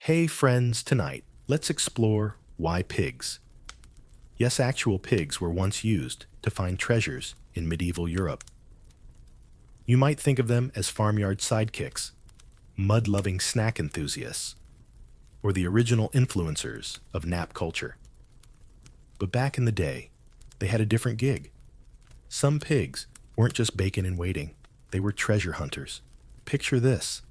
Hey friends, tonight, let's explore why pigs. Yes, actual pigs were once used to find treasures in medieval Europe. You might think of them as farmyard sidekicks, mud-loving snack enthusiasts, or the original influencers of nap culture. But back in the day, they had a different gig. Some pigs weren't just bacon in waiting, they were treasure hunters. Picture this.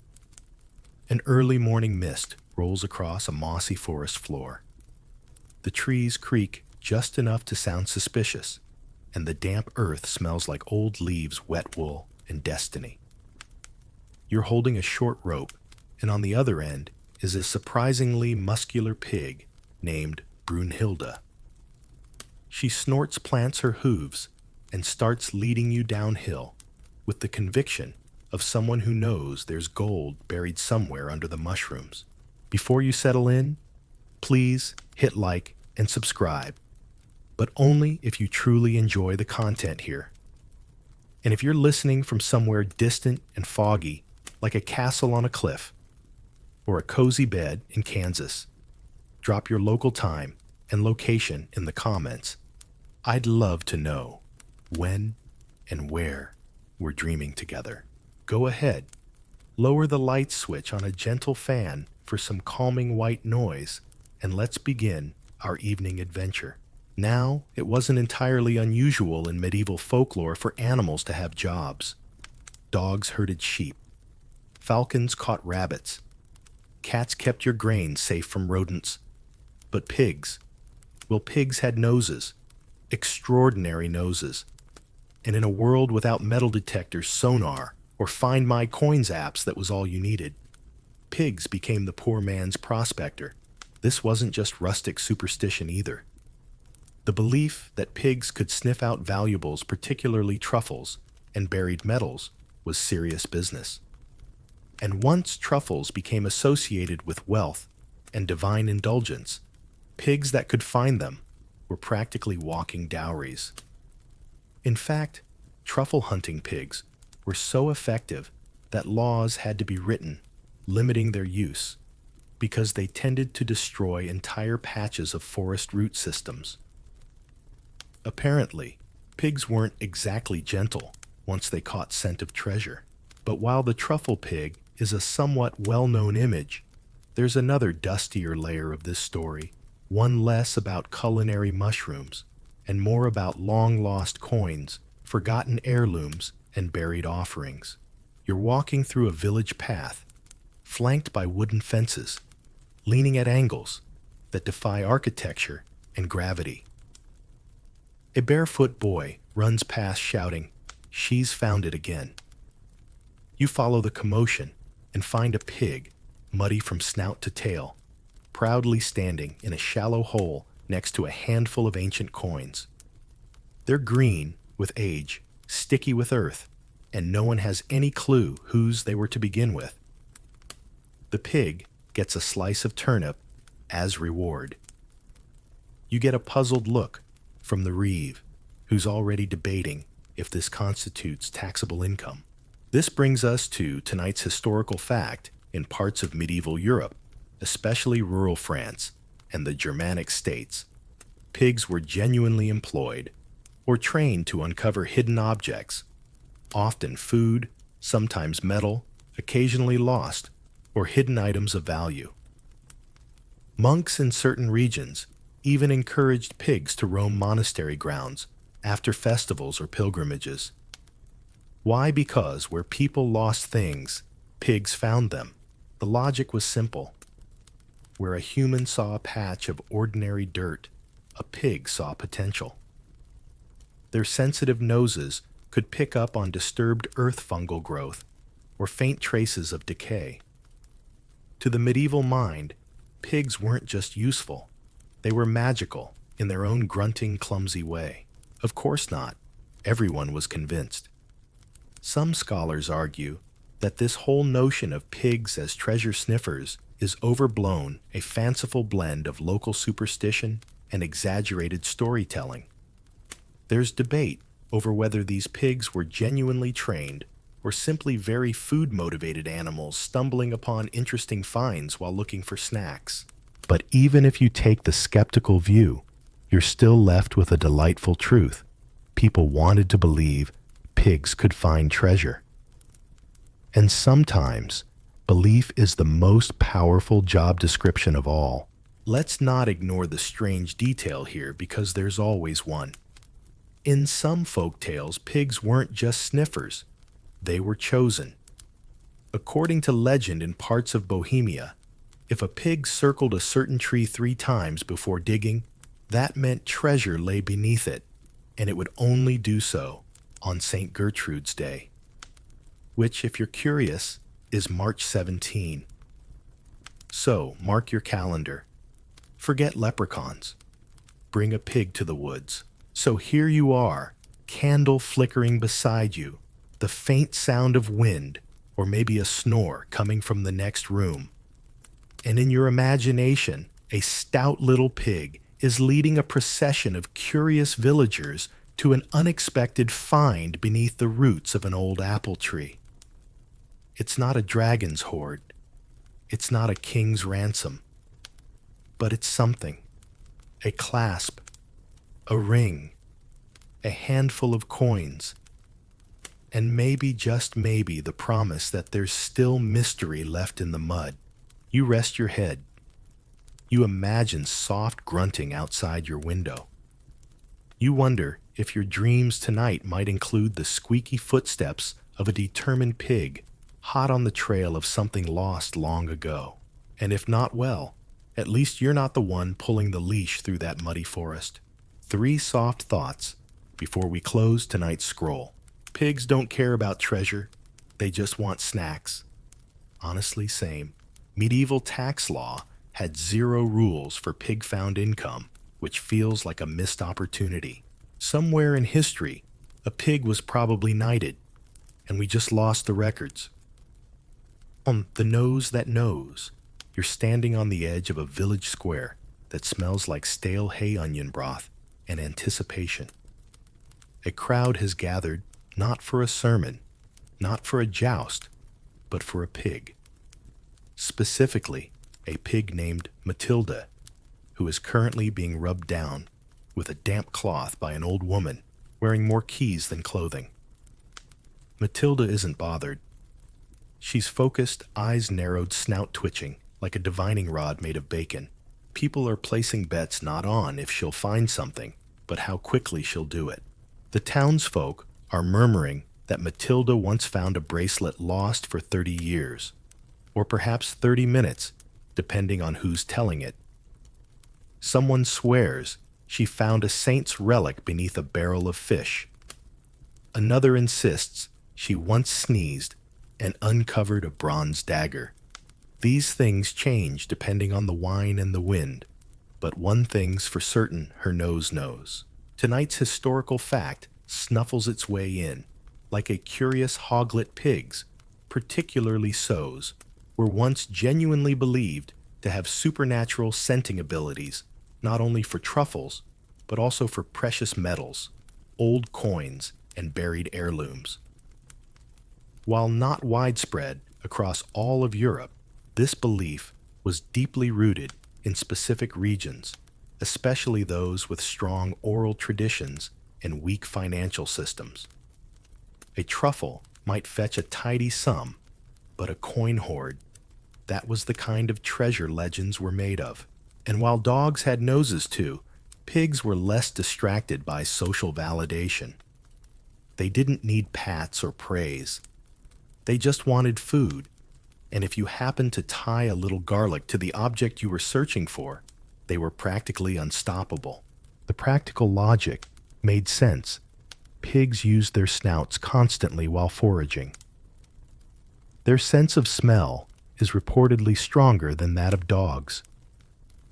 An early morning mist rolls across a mossy forest floor. The trees creak just enough to sound suspicious, and the damp earth smells like old leaves, wet wool, and destiny. You're holding a short rope, and on the other end is a surprisingly muscular pig named Brunhilde. She snorts, plants her hooves, and starts leading you downhill with the conviction of someone who knows there's gold buried somewhere under the mushrooms. Before you settle in, please hit like and subscribe, but only if you truly enjoy the content here. And if you're listening from somewhere distant and foggy, like a castle on a cliff or a cozy bed in Kansas, drop your local time and location in the comments. I'd love to know when and where we're dreaming together. Go ahead, lower the light switch on a gentle fan for some calming white noise, and let's begin our evening adventure. Now, it wasn't entirely unusual in medieval folklore for animals to have jobs. Dogs herded sheep, falcons caught rabbits, cats kept your grain safe from rodents. But pigs, well, pigs had noses, extraordinary noses. And in a world without metal detectors, sonar, or Find My Coins apps that was all you needed, pigs became the poor man's prospector. This wasn't just rustic superstition either. The belief that pigs could sniff out valuables, particularly truffles and buried metals, was serious business. And once truffles became associated with wealth and divine indulgence, pigs that could find them were practically walking dowries. In fact, truffle hunting pigs were so effective that laws had to be written limiting their use because they tended to destroy entire patches of forest root systems. Apparently, pigs weren't exactly gentle once they caught scent of treasure. But while the truffle pig is a somewhat well-known image, there's another dustier layer of this story, one less about culinary mushrooms and more about long-lost coins, forgotten heirlooms, and buried offerings. You're walking through a village path, flanked by wooden fences, leaning at angles that defy architecture and gravity. A barefoot boy runs past shouting, "She's found it again." You follow the commotion and find a pig, muddy from snout to tail, proudly standing in a shallow hole next to a handful of ancient coins. They're green with age, sticky with earth, and no one has any clue whose they were to begin with. The pig gets a slice of turnip as reward. You get a puzzled look from the reeve, who's already debating if this constitutes taxable income. This brings us to tonight's historical fact. In parts of medieval Europe, especially rural France and the Germanic states, pigs were genuinely employed or trained to uncover hidden objects, often food, sometimes metal, occasionally lost, or hidden items of value. Monks in certain regions even encouraged pigs to roam monastery grounds after festivals or pilgrimages. Why? Because where people lost things, pigs found them. The logic was simple. Where a human saw a patch of ordinary dirt, a pig saw potential. Their sensitive noses could pick up on disturbed earth fungal growth or faint traces of decay. To the medieval mind, pigs weren't just useful, they were magical in their own grunting, clumsy way. Of course not. Everyone was convinced. Some scholars argue that this whole notion of pigs as treasure sniffers is overblown, a fanciful blend of local superstition and exaggerated storytelling. There's debate over whether these pigs were genuinely trained or simply very food-motivated animals stumbling upon interesting finds while looking for snacks. But even if you take the skeptical view, you're still left with a delightful truth. People wanted to believe pigs could find treasure. And sometimes, belief is the most powerful job description of all. Let's not ignore the strange detail here because there's always one. In some folk tales, pigs weren't just sniffers. They were chosen. According to legend in parts of Bohemia, if a pig circled a certain tree 3 times before digging, that meant treasure lay beneath it, and it would only do so on St. Gertrude's Day, which, if you're curious, is March 17. So, mark your calendar. Forget leprechauns. Bring a pig to the woods. So here you are, candle flickering beside you, the faint sound of wind, or maybe a snore coming from the next room. And in your imagination, a stout little pig is leading a procession of curious villagers to an unexpected find beneath the roots of an old apple tree. It's not a dragon's hoard. It's not a king's ransom. But it's something. A clasp, a ring, a handful of coins, and maybe, just maybe, the promise that there's still mystery left in the mud. You rest your head. You imagine soft grunting outside your window. You wonder if your dreams tonight might include the squeaky footsteps of a determined pig hot on the trail of something lost long ago. And if not, well, at least you're not the one pulling the leash through that muddy forest. 3 soft thoughts before we close tonight's scroll. Pigs don't care about treasure. They just want snacks. Honestly, same. Medieval tax law had 0 rules for pig-found income, which feels like a missed opportunity. Somewhere in history, a pig was probably knighted, and we just lost the records. On the nose that knows, you're standing on the edge of a village square that smells like stale hay onion broth and anticipation. A crowd has gathered not for a sermon, not for a joust, but for a pig. Specifically, a pig named Matilda, who is currently being rubbed down with a damp cloth by an old woman wearing more keys than clothing. Matilda isn't bothered. She's focused, eyes narrowed, snout twitching, like a divining rod made of bacon. People are placing bets not on if she'll find something, but how quickly she'll do it. The townsfolk are murmuring that Matilda once found a bracelet lost for 30 years, or perhaps 30 minutes, depending on who's telling it. Someone swears she found a saint's relic beneath a barrel of fish. Another insists she once sneezed and uncovered a bronze dagger. These things change depending on the wine and the wind, but one thing's for certain her nose knows. Tonight's historical fact snuffles its way in, like a curious hoglet pigs, particularly sows, were once genuinely believed to have supernatural scenting abilities, not only for truffles, but also for precious metals, old coins, and buried heirlooms. While not widespread across all of Europe, this belief was deeply rooted in specific regions, especially those with strong oral traditions and weak financial systems. A truffle might fetch a tidy sum, but a coin hoard, that was the kind of treasure legends were made of. And while dogs had noses too, pigs were less distracted by social validation. They didn't need pats or praise. They just wanted food, and if you happened to tie a little garlic to the object you were searching for, they were practically unstoppable. The practical logic made sense. Pigs used their snouts constantly while foraging. Their sense of smell is reportedly stronger than that of dogs.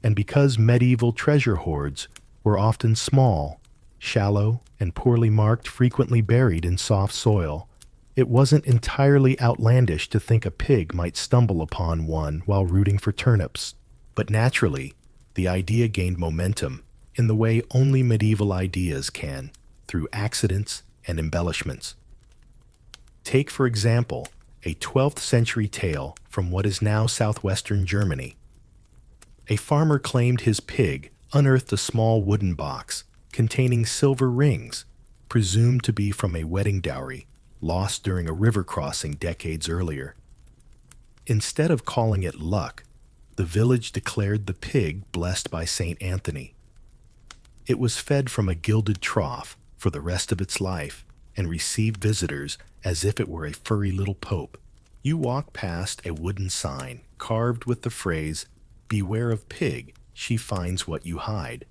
And because medieval treasure hoards were often small, shallow, and poorly marked, frequently buried in soft soil, it wasn't entirely outlandish to think a pig might stumble upon one while rooting for turnips. But naturally, the idea gained momentum in the way only medieval ideas can, through accidents and embellishments. Take, for example, a 12th century tale from what is now southwestern Germany. A farmer claimed his pig unearthed a small wooden box containing silver rings, presumed to be from a wedding dowry lost during a river crossing decades earlier. Instead of calling it luck, the village declared the pig blessed by St. Anthony. It was fed from a gilded trough for the rest of its life and received visitors as if it were a furry little pope. You walk past a wooden sign carved with the phrase, "Beware of pig, she finds what you hide."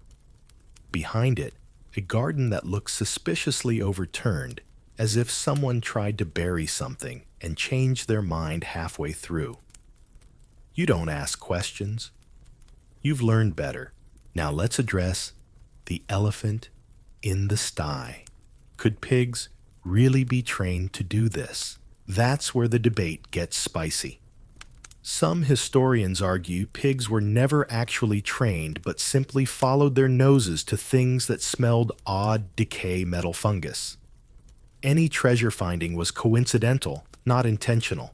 Behind it, a garden that looks suspiciously overturned, as if someone tried to bury something and changed their mind halfway through. You don't ask questions. You've learned better. Now let's address the elephant in the sty. Could pigs really be trained to do this? That's where the debate gets spicy. Some historians argue pigs were never actually trained but simply followed their noses to things that smelled odd decay metal fungus. Any treasure finding was coincidental, not intentional.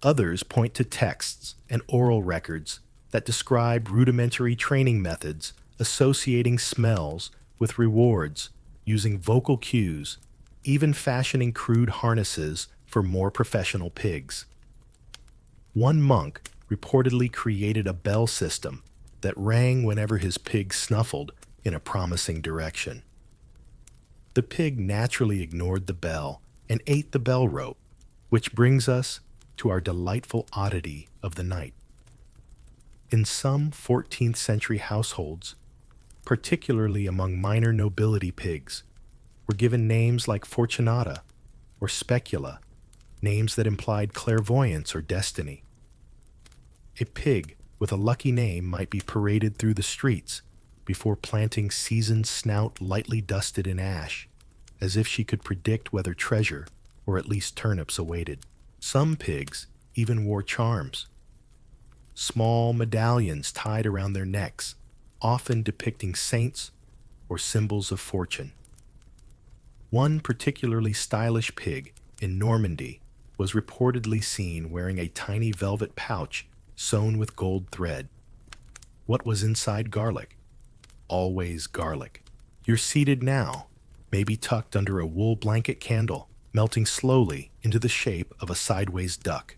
Others point to texts and oral records that describe rudimentary training methods associating smells with rewards, using vocal cues, even fashioning crude harnesses for more professional pigs. One monk reportedly created a bell system that rang whenever his pig snuffled in a promising direction. The pig naturally ignored the bell and ate the bell rope, which brings us to our delightful oddity of the night. In some 14th century households, particularly among minor nobility pigs, were given names like Fortunata or Specula, names that implied clairvoyance or destiny. A pig with a lucky name might be paraded through the streets before planting seasoned snout lightly dusted in ash, as if she could predict whether treasure or at least turnips awaited. Some pigs even wore charms, small medallions tied around their necks, often depicting saints or symbols of fortune. One particularly stylish pig in Normandy was reportedly seen wearing a tiny velvet pouch sewn with gold thread. What was inside garlic? Always garlic. You're seated now, maybe tucked under a wool blanket candle, melting slowly into the shape of a sideways duck.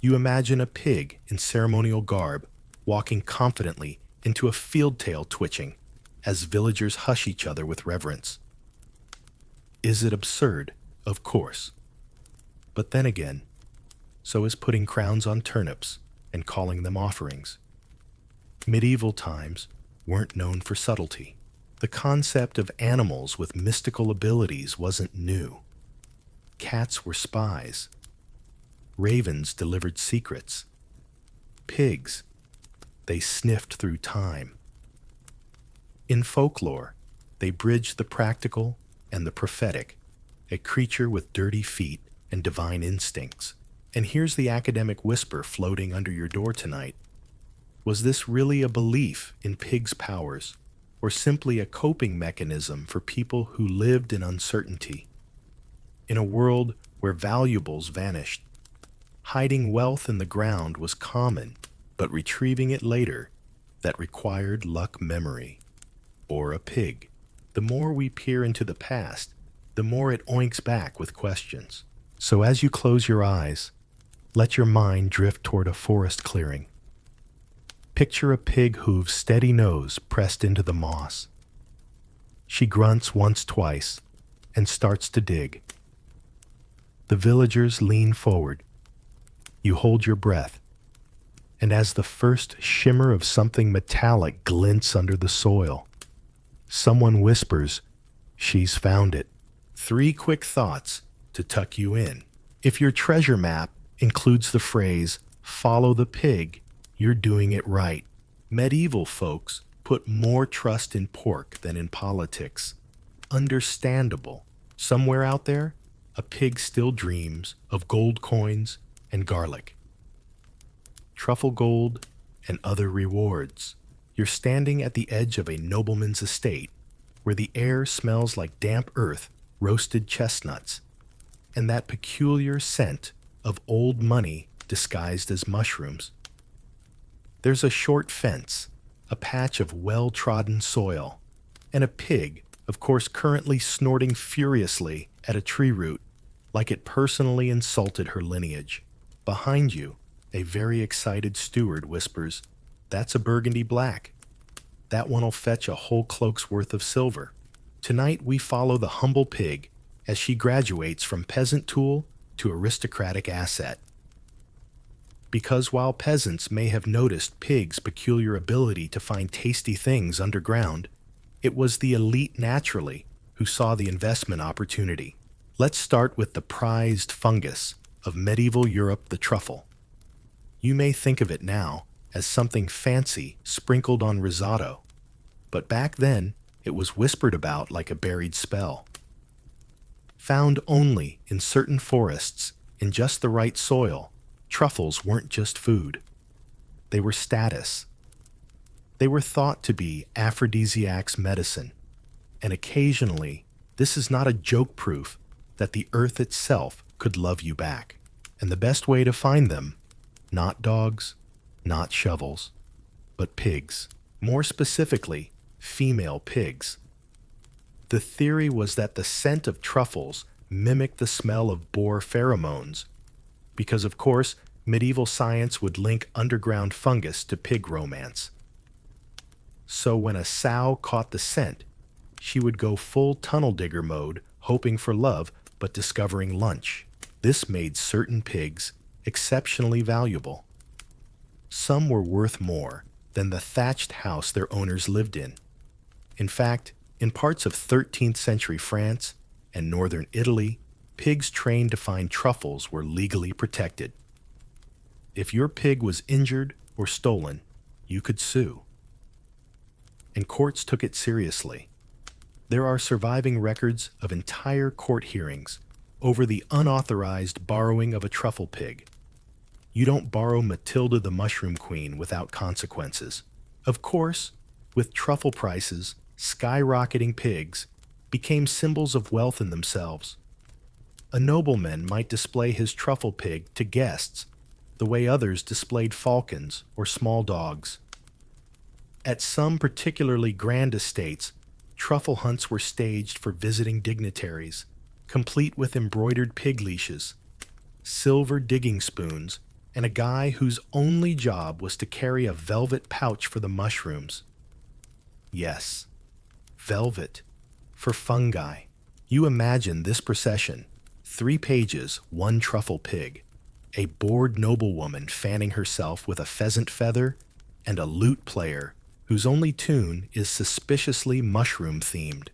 You imagine a pig in ceremonial garb walking confidently into a field tail twitching as villagers hush each other with reverence. Is it absurd? Of course. But then again, so is putting crowns on turnips and calling them offerings. Medieval times weren't known for subtlety. The concept of animals with mystical abilities wasn't new. Cats were spies. Ravens delivered secrets. Pigs, they sniffed through time. In folklore, they bridged the practical and the prophetic, a creature with dirty feet and divine instincts. And here's the academic whisper floating under your door tonight. Was this really a belief in pigs' powers, or simply a coping mechanism for people who lived in uncertainty? In a world where valuables vanished, hiding wealth in the ground was common, but retrieving it later, that required luck memory, or a pig. The more we peer into the past, the more it oinks back with questions. So as you close your eyes, let your mind drift toward a forest clearing. Picture a pig hooves steady nose pressed into the moss. She grunts once, twice, and starts to dig. The villagers lean forward. You hold your breath, and as the first shimmer of something metallic glints under the soil, someone whispers, "She's found it." 3 quick thoughts to tuck you in. If your treasure map includes the phrase, "Follow the pig," you're doing it right. Medieval folks put more trust in pork than in politics. Understandable. Somewhere out there, a pig still dreams of gold coins and garlic. Truffle gold and other rewards. You're standing at the edge of a nobleman's estate, where the air smells like damp earth, roasted chestnuts, and that peculiar scent of old money disguised as mushrooms. There's a short fence, a patch of well-trodden soil, and a pig, of course, currently snorting furiously at a tree root, like it personally insulted her lineage. Behind you, a very excited steward whispers, "That's a burgundy black. That one'll fetch a whole cloak's worth of silver." Tonight we follow the humble pig as she graduates from peasant tool to aristocratic asset. Because while peasants may have noticed pigs' peculiar ability to find tasty things underground, it was the elite naturally who saw the investment opportunity. Let's start with the prized fungus of medieval Europe, the truffle. You may think of it now as something fancy sprinkled on risotto, but back then it was whispered about like a buried spell. Found only in certain forests in just the right soil, truffles weren't just food. They were status. They were thought to be aphrodisiac's medicine, and occasionally this is not a joke proof that the earth itself could love you back. And the best way to find them, not dogs, not shovels, but pigs. More specifically, female pigs. The theory was that the scent of truffles mimicked the smell of boar pheromones, because of course, medieval science would link underground fungus to pig romance. So when a sow caught the scent, she would go full tunnel digger mode, hoping for love, but discovering lunch. This made certain pigs exceptionally valuable. Some were worth more than the thatched house their owners lived in. In fact, in parts of 13th century France and northern Italy, pigs trained to find truffles were legally protected. If your pig was injured or stolen, you could sue. And courts took it seriously. There are surviving records of entire court hearings over the unauthorized borrowing of a truffle pig. You don't borrow Matilda the Mushroom Queen without consequences. Of course, with truffle prices skyrocketing, pigs became symbols of wealth in themselves. A nobleman might display his truffle pig to guests the way others displayed falcons or small dogs. At some particularly grand estates, truffle hunts were staged for visiting dignitaries, complete with embroidered pig leashes, silver digging spoons, and a guy whose only job was to carry a velvet pouch for the mushrooms. Yes, velvet for fungi. You imagine this procession, 3 pages, 1 truffle pig, a bored noblewoman fanning herself with a pheasant feather, and a lute player whose only tune is suspiciously mushroom-themed.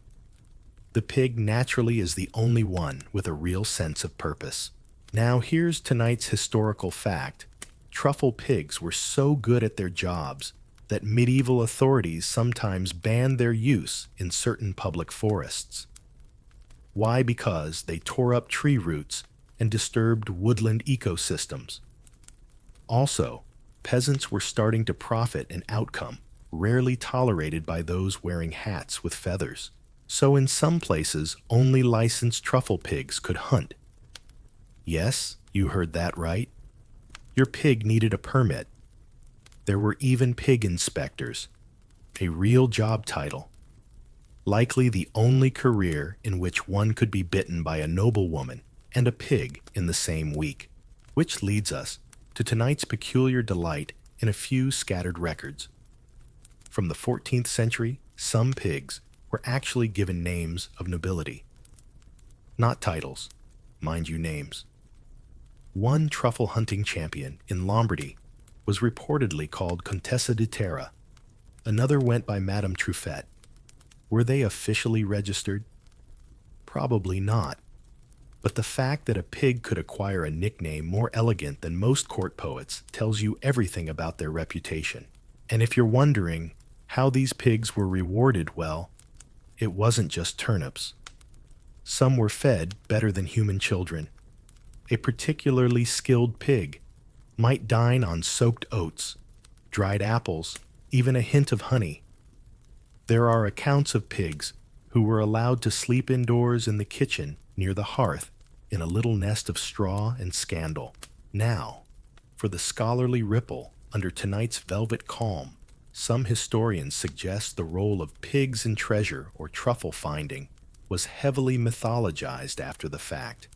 The pig naturally is the only one with a real sense of purpose. Now here's tonight's historical fact. Truffle pigs were so good at their jobs that medieval authorities sometimes banned their use in certain public forests. Why? Because they tore up tree roots and disturbed woodland ecosystems. Also, peasants were starting to profit an outcome rarely tolerated by those wearing hats with feathers. So in some places, only licensed truffle pigs could hunt. Yes, you heard that right. Your pig needed a permit. There were even pig inspectors, a real job title. Likely the only career in which one could be bitten by a noblewoman and a pig in the same week. Which leads us to tonight's peculiar delight in a few scattered records. From the 14th century, some pigs were actually given names of nobility. Not titles, mind you, names. One truffle hunting champion in Lombardy was reportedly called Contessa di Terra. Another went by Madame Truffet. Were they officially registered? Probably not. But the fact that a pig could acquire a nickname more elegant than most court poets tells you everything about their reputation. And if you're wondering how these pigs were rewarded, well, it wasn't just turnips. Some were fed better than human children. A particularly skilled pig might dine on soaked oats, dried apples, even a hint of honey. There are accounts of pigs who were allowed to sleep indoors in the kitchen near the hearth in a little nest of straw and scandal. Now, for the scholarly ripple under tonight's velvet calm, some historians suggest the role of pigs in treasure or truffle finding was heavily mythologized after the fact,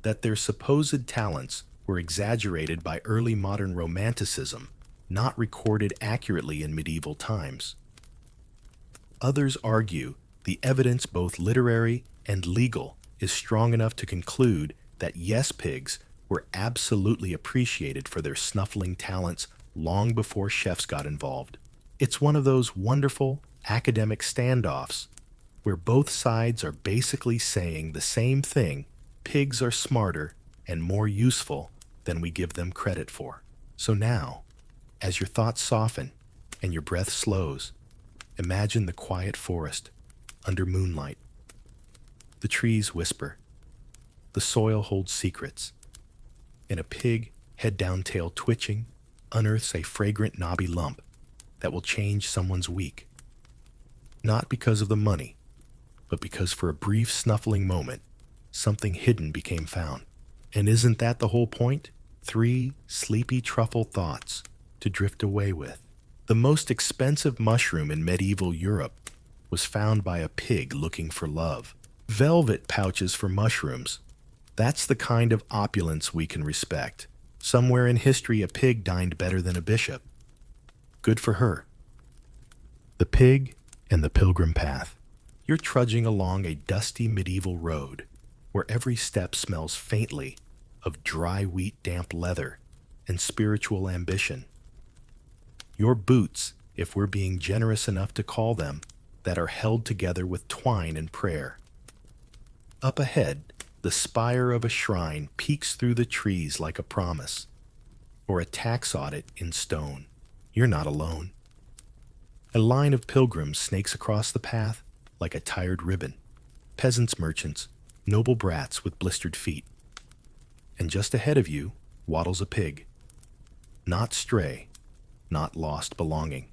that their supposed talents were exaggerated by early modern romanticism, not recorded accurately in medieval times. Others argue the evidence, both literary and legal, is strong enough to conclude that yes, pigs were absolutely appreciated for their snuffling talents long before chefs got involved. It's one of those wonderful academic standoffs where both sides are basically saying the same thing: pigs are smarter and more useful than we give them credit for. So now, as your thoughts soften and your breath slows, imagine the quiet forest under moonlight. The trees whisper, the soil holds secrets, and a pig, head down, tail twitching, unearths a fragrant knobby lump that will change someone's week. Not because of the money, but because for a brief snuffling moment, something hidden became found. And isn't that the whole point? 3 sleepy truffle thoughts to drift away with. The most expensive mushroom in medieval Europe was found by a pig looking for love. Velvet pouches for mushrooms. That's the kind of opulence we can respect. Somewhere in history, a pig dined better than a bishop. Good for her. The pig and the pilgrim path. You're trudging along a dusty medieval road where every step smells faintly of dry wheat, damp leather, and spiritual ambition. Your boots, if we're being generous enough to call them, that are held together with twine and prayer. Up ahead, the spire of a shrine peeks through the trees like a promise, or a tax audit in stone. You're not alone. A line of pilgrims snakes across the path like a tired ribbon. Peasants, merchants, noble brats with blistered feet. And just ahead of you waddles a pig. Not stray, not lost belonging.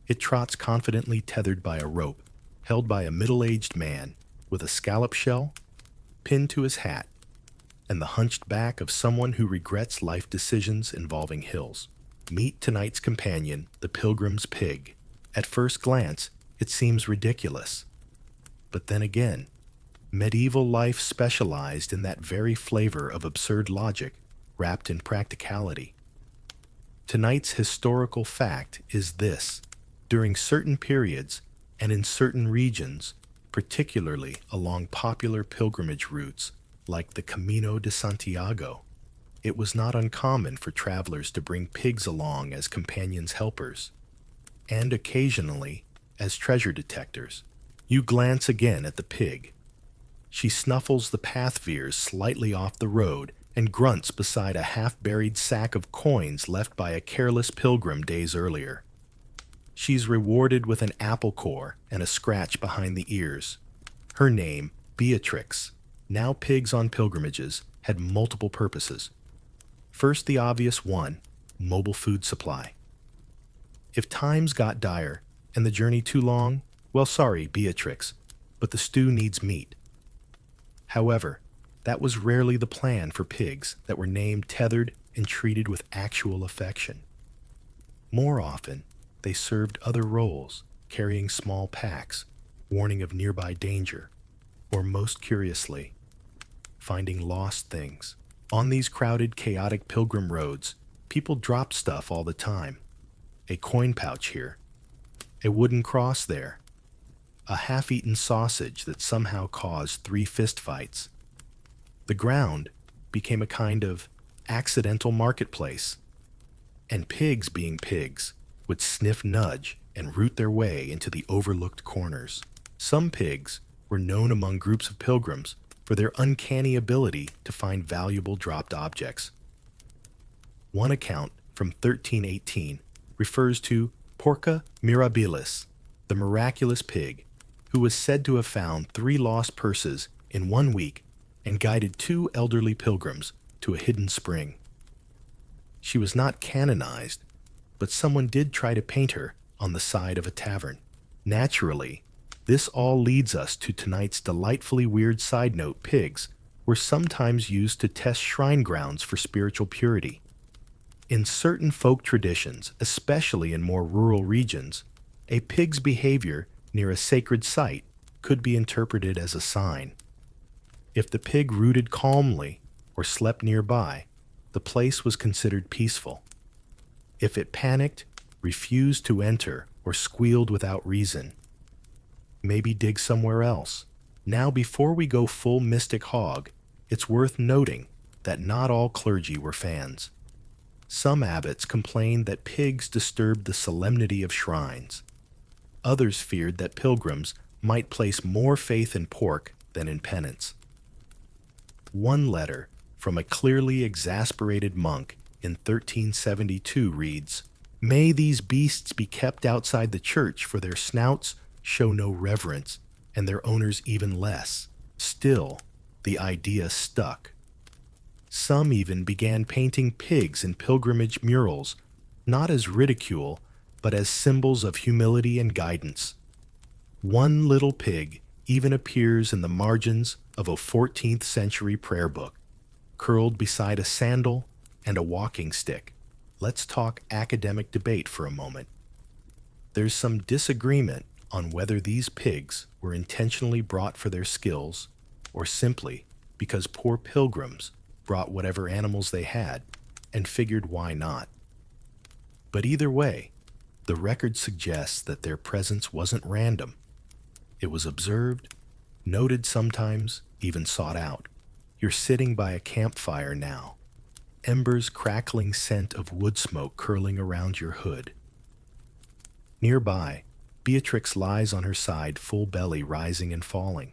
It trots confidently tethered by a rope, held by a middle-aged man with a scallop shell pinned to his hat, and the hunched back of someone who regrets life decisions involving hills. Meet tonight's companion, the pilgrim's pig. At first glance, it seems ridiculous. But then again, medieval life specialized in that very flavor of absurd logic wrapped in practicality. Tonight's historical fact is this: during certain periods and in certain regions, particularly along popular pilgrimage routes like the Camino de Santiago, it was not uncommon for travelers to bring pigs along as companions helpers, and occasionally as treasure detectors. You glance again at the pig. She snuffles the path veers slightly off the road and grunts beside a half-buried sack of coins left by a careless pilgrim days earlier. She's rewarded with an apple core and a scratch behind the ears. Her name, Beatrix. Now pigs on pilgrimages had multiple purposes. First, the obvious one, mobile food supply. If times got dire and the journey too long, well, sorry, Beatrix, but the stew needs meat. However, that was rarely the plan for pigs that were named, tethered, and treated with actual affection. More often, they served other roles, carrying small packs, warning of nearby danger, or most curiously, finding lost things. On these crowded, chaotic pilgrim roads, people drop stuff all the time. A coin pouch here, a wooden cross there, a half-eaten sausage that somehow caused 3 fistfights. The ground became a kind of accidental marketplace, and pigs, being pigs, would sniff, nudge, and root their way into the overlooked corners. Some pigs were known among groups of pilgrims for their uncanny ability to find valuable dropped objects. One account from 1318 refers to Porca mirabilis, the miraculous pig, who was said to have found 3 lost purses in 1 week and guided 2 elderly pilgrims to a hidden spring. She was not canonized, but someone did try to paint her on the side of a tavern. Naturally, this all leads us to tonight's delightfully weird side note: pigs were sometimes used to test shrine grounds for spiritual purity. In certain folk traditions, especially in more rural regions, a pig's behavior near a sacred site could be interpreted as a sign. If the pig rooted calmly or slept nearby, the place was considered peaceful. If it panicked, refused to enter, or squealed without reason, maybe dig somewhere else. Now, before we go full mystic hog, it's worth noting that not all clergy were fans. Some abbots complained that pigs disturbed the solemnity of shrines. Others feared that pilgrims might place more faith in pork than in penance. One letter from a clearly exasperated monk in 1372 reads, "May these beasts be kept outside the church, for their snouts show no reverence, and their owners even less." Still, the idea stuck. Some even began painting pigs in pilgrimage murals, not as ridicule, but as symbols of humility and guidance. One little pig even appears in the margins of a 14th century prayer book, curled beside a sandal and a walking stick. Let's talk academic debate for a moment. There's some disagreement on whether these pigs were intentionally brought for their skills or simply because poor pilgrims brought whatever animals they had and figured why not. But either way, the record suggests that their presence wasn't random. It was observed, noted sometimes, even sought out. You're sitting by a campfire now, embers crackling, scent of wood smoke curling around your hood. Nearby, Beatrix lies on her side, full belly rising and falling.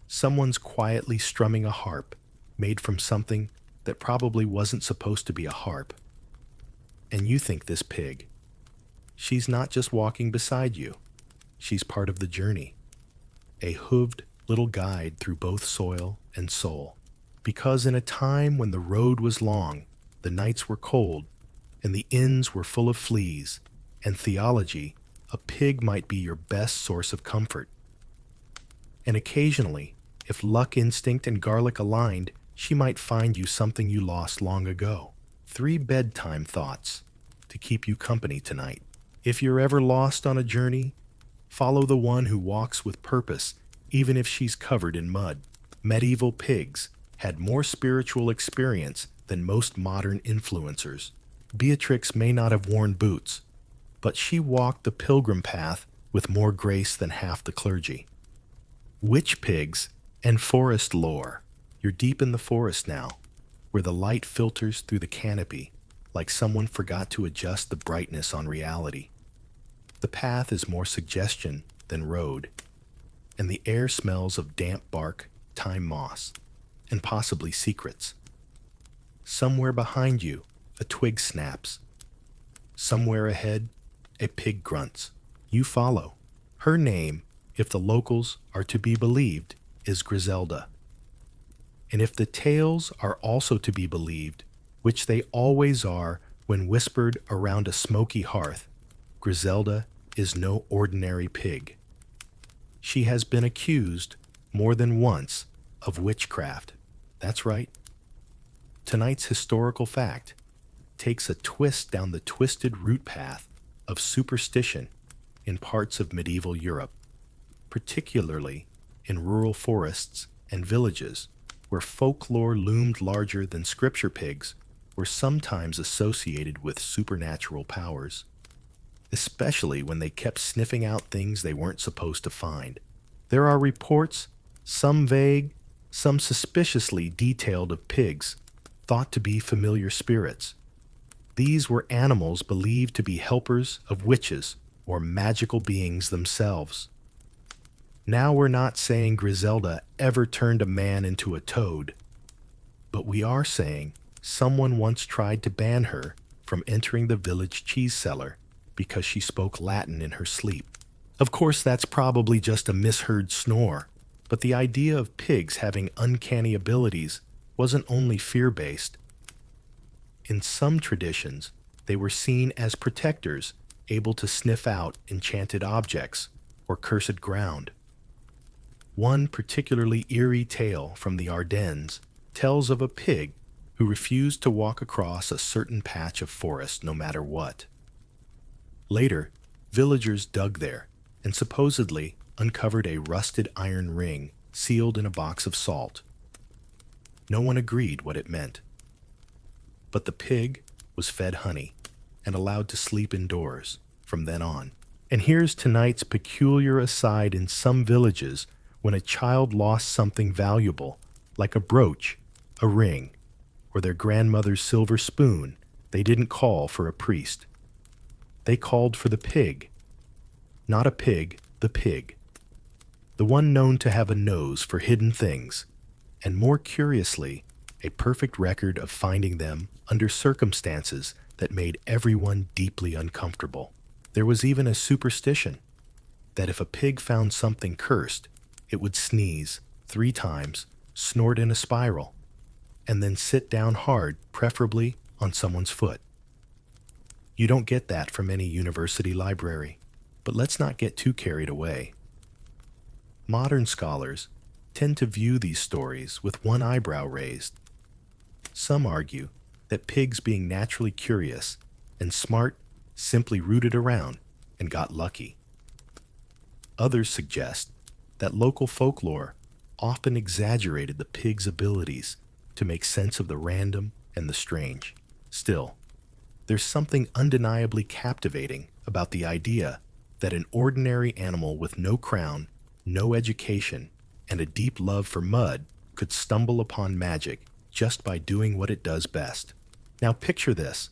Someone's quietly strumming a harp made from something that probably wasn't supposed to be a harp. And you think this pig, she's not just walking beside you, she's part of the journey, a hooved little guide through both soil and soul. Because in a time when the road was long, the nights were cold, and the inns were full of fleas and theology, a pig might be your best source of comfort. And occasionally, if luck, instinct, and garlic aligned, she might find you something you lost long ago. 3 bedtime thoughts to keep you company tonight. If you're ever lost on a journey, follow the one who walks with purpose, even if she's covered in mud. Medieval pigs had more spiritual experience than most modern influencers. Beatrix may not have worn boots, but she walked the pilgrim path with more grace than half the clergy. Witch pigs and forest lore. You're deep in the forest now, where the light filters through the canopy like someone forgot to adjust the brightness on reality. The path is more suggestion than road, and the air smells of damp bark, thyme moss, and possibly secrets. Somewhere behind you, a twig snaps. Somewhere ahead, a pig grunts. You follow. Her name, if the locals are to be believed, is Griselda. And if the tales are also to be believed, which they always are when whispered around a smoky hearth, Griselda is no ordinary pig. She has been accused more than once of witchcraft. That's right. Tonight's historical fact takes a twist down the twisted route path of superstition in parts of medieval Europe, particularly in rural forests and villages where folklore loomed larger than scripture. Pigs were sometimes associated with supernatural powers, especially when they kept sniffing out things they weren't supposed to find. There are reports, some vague, some suspiciously detailed, of pigs thought to be familiar spirits. These were animals believed to be helpers of witches or magical beings themselves. Now, we're not saying Griselda ever turned a man into a toad, but we are saying someone once tried to ban her from entering the village cheese cellar because she spoke Latin in her sleep. Of course, that's probably just a misheard snore, but the idea of pigs having uncanny abilities wasn't only fear-based. In some traditions, they were seen as protectors, able to sniff out enchanted objects or cursed ground. One particularly eerie tale from the Ardennes tells of a pig who refused to walk across a certain patch of forest no matter what. Later, villagers dug there and supposedly uncovered a rusted iron ring sealed in a box of salt. No one agreed what it meant. But the pig was fed honey and allowed to sleep indoors from then on. And here's tonight's peculiar aside in some villages when a child lost something valuable, like a brooch, a ring, or their grandmother's silver spoon, they didn't call for a priest. They called for the pig. Not a pig, the pig. The one known to have a nose for hidden things, and more curiously, a perfect record of finding them under circumstances that made everyone deeply uncomfortable. There was even a superstition that if a pig found something cursed, it would sneeze 3 times, snort in a spiral, and then sit down hard, preferably on someone's foot. You don't get that from any university library, but let's not get too carried away. Modern scholars tend to view these stories with one eyebrow raised. Some argue that pigs, being naturally curious and smart, simply rooted around and got lucky. Others suggest that local folklore often exaggerated the pig's abilities to make sense of the random and the strange. Still, there's something undeniably captivating about the idea that an ordinary animal with no crown, no education, and a deep love for mud could stumble upon magic just by doing what it does best. Now picture this.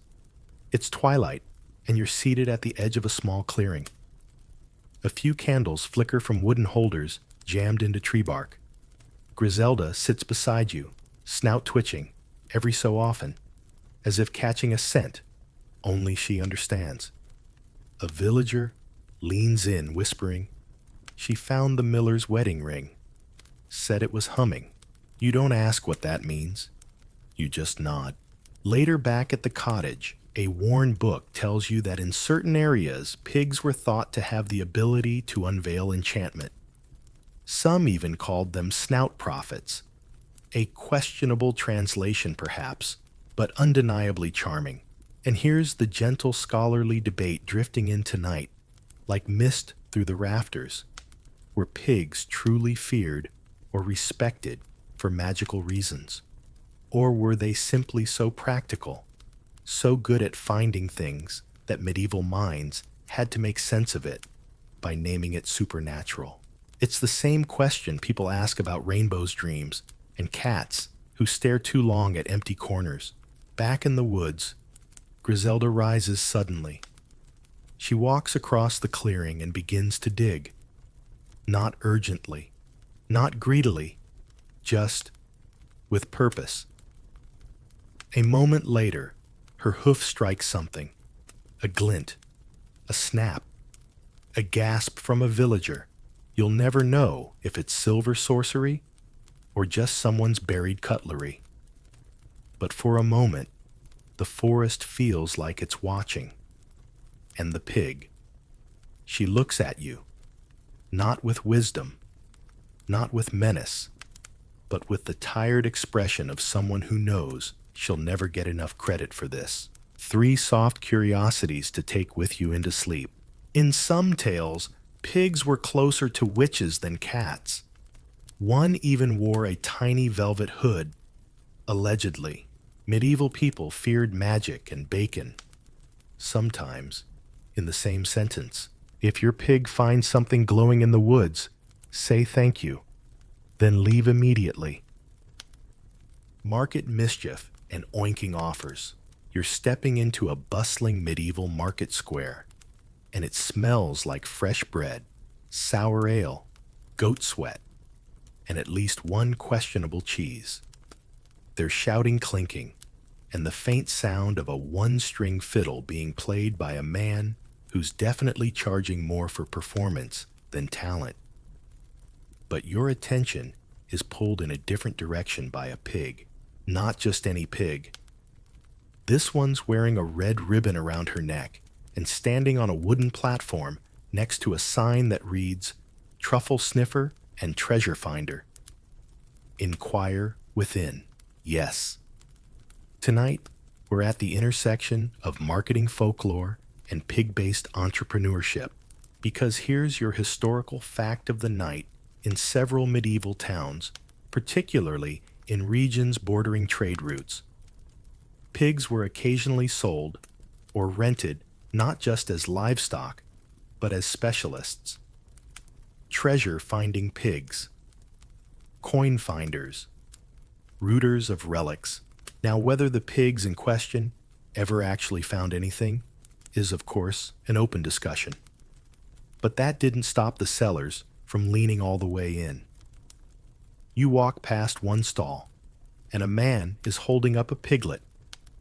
It's twilight, and you're seated at the edge of a small clearing. A few candles flicker from wooden holders jammed into tree bark. Griselda sits beside you, snout twitching, every so often, as if catching a scent only she understands. A villager leans in, whispering, "She found the miller's wedding ring. Said it was humming." You don't ask what that means. You just nod. Later, back at the cottage, a worn book tells you that in certain areas, pigs were thought to have the ability to unveil enchantment. Some even called them snout prophets. A questionable translation, perhaps, but undeniably charming. And here's the gentle scholarly debate drifting in tonight, like mist through the rafters. Were pigs truly feared or respected for magical reasons? Or were they simply so practical, so good at finding things that medieval minds had to make sense of it by naming it supernatural? It's the same question people ask about rainbow's dreams and cats who stare too long at empty corners. Back in the woods, Griselda rises suddenly. She walks across the clearing and begins to dig. Not urgently, not greedily, just with purpose. A moment later, her hoof strikes something. A glint, a snap, a gasp from a villager. You'll never know if it's silver sorcery or just someone's buried cutlery. But for a moment, the forest feels like it's watching. And the pig. She looks at you, not with wisdom, not with menace, but with the tired expression of someone who knows she'll never get enough credit for this. 3 soft curiosities to take with you into sleep. In some tales, pigs were closer to witches than cats. One even wore a tiny velvet hood. Allegedly, medieval people feared magic and bacon. Sometimes, in the same sentence, if your pig finds something glowing in the woods, say thank you, then leave immediately. Market Mischief and Oinking offers. You're stepping into a bustling medieval market square, and it smells like fresh bread, sour ale, goat sweat, and at least one questionable cheese. There's shouting, clinking, and the faint sound of a one-string fiddle being played by a man who's definitely charging more for performance than talent. But your attention is pulled in a different direction by a pig. Not just any pig. This one's wearing a red ribbon around her neck and standing on a wooden platform next to a sign that reads, "Truffle Sniffer and treasure finder. Inquire within. Yes. Tonight, we're at the intersection of marketing folklore and pig-based entrepreneurship, because here's your historical fact of the night in several medieval towns, particularly in regions bordering trade routes. Pigs were occasionally sold or rented not just as livestock, but as specialists. Treasure-finding pigs, coin finders, rooters of relics. Now, whether the pigs in question ever actually found anything is, of course, an open discussion. But that didn't stop the sellers from leaning all the way in. You walk past one stall, and a man is holding up a piglet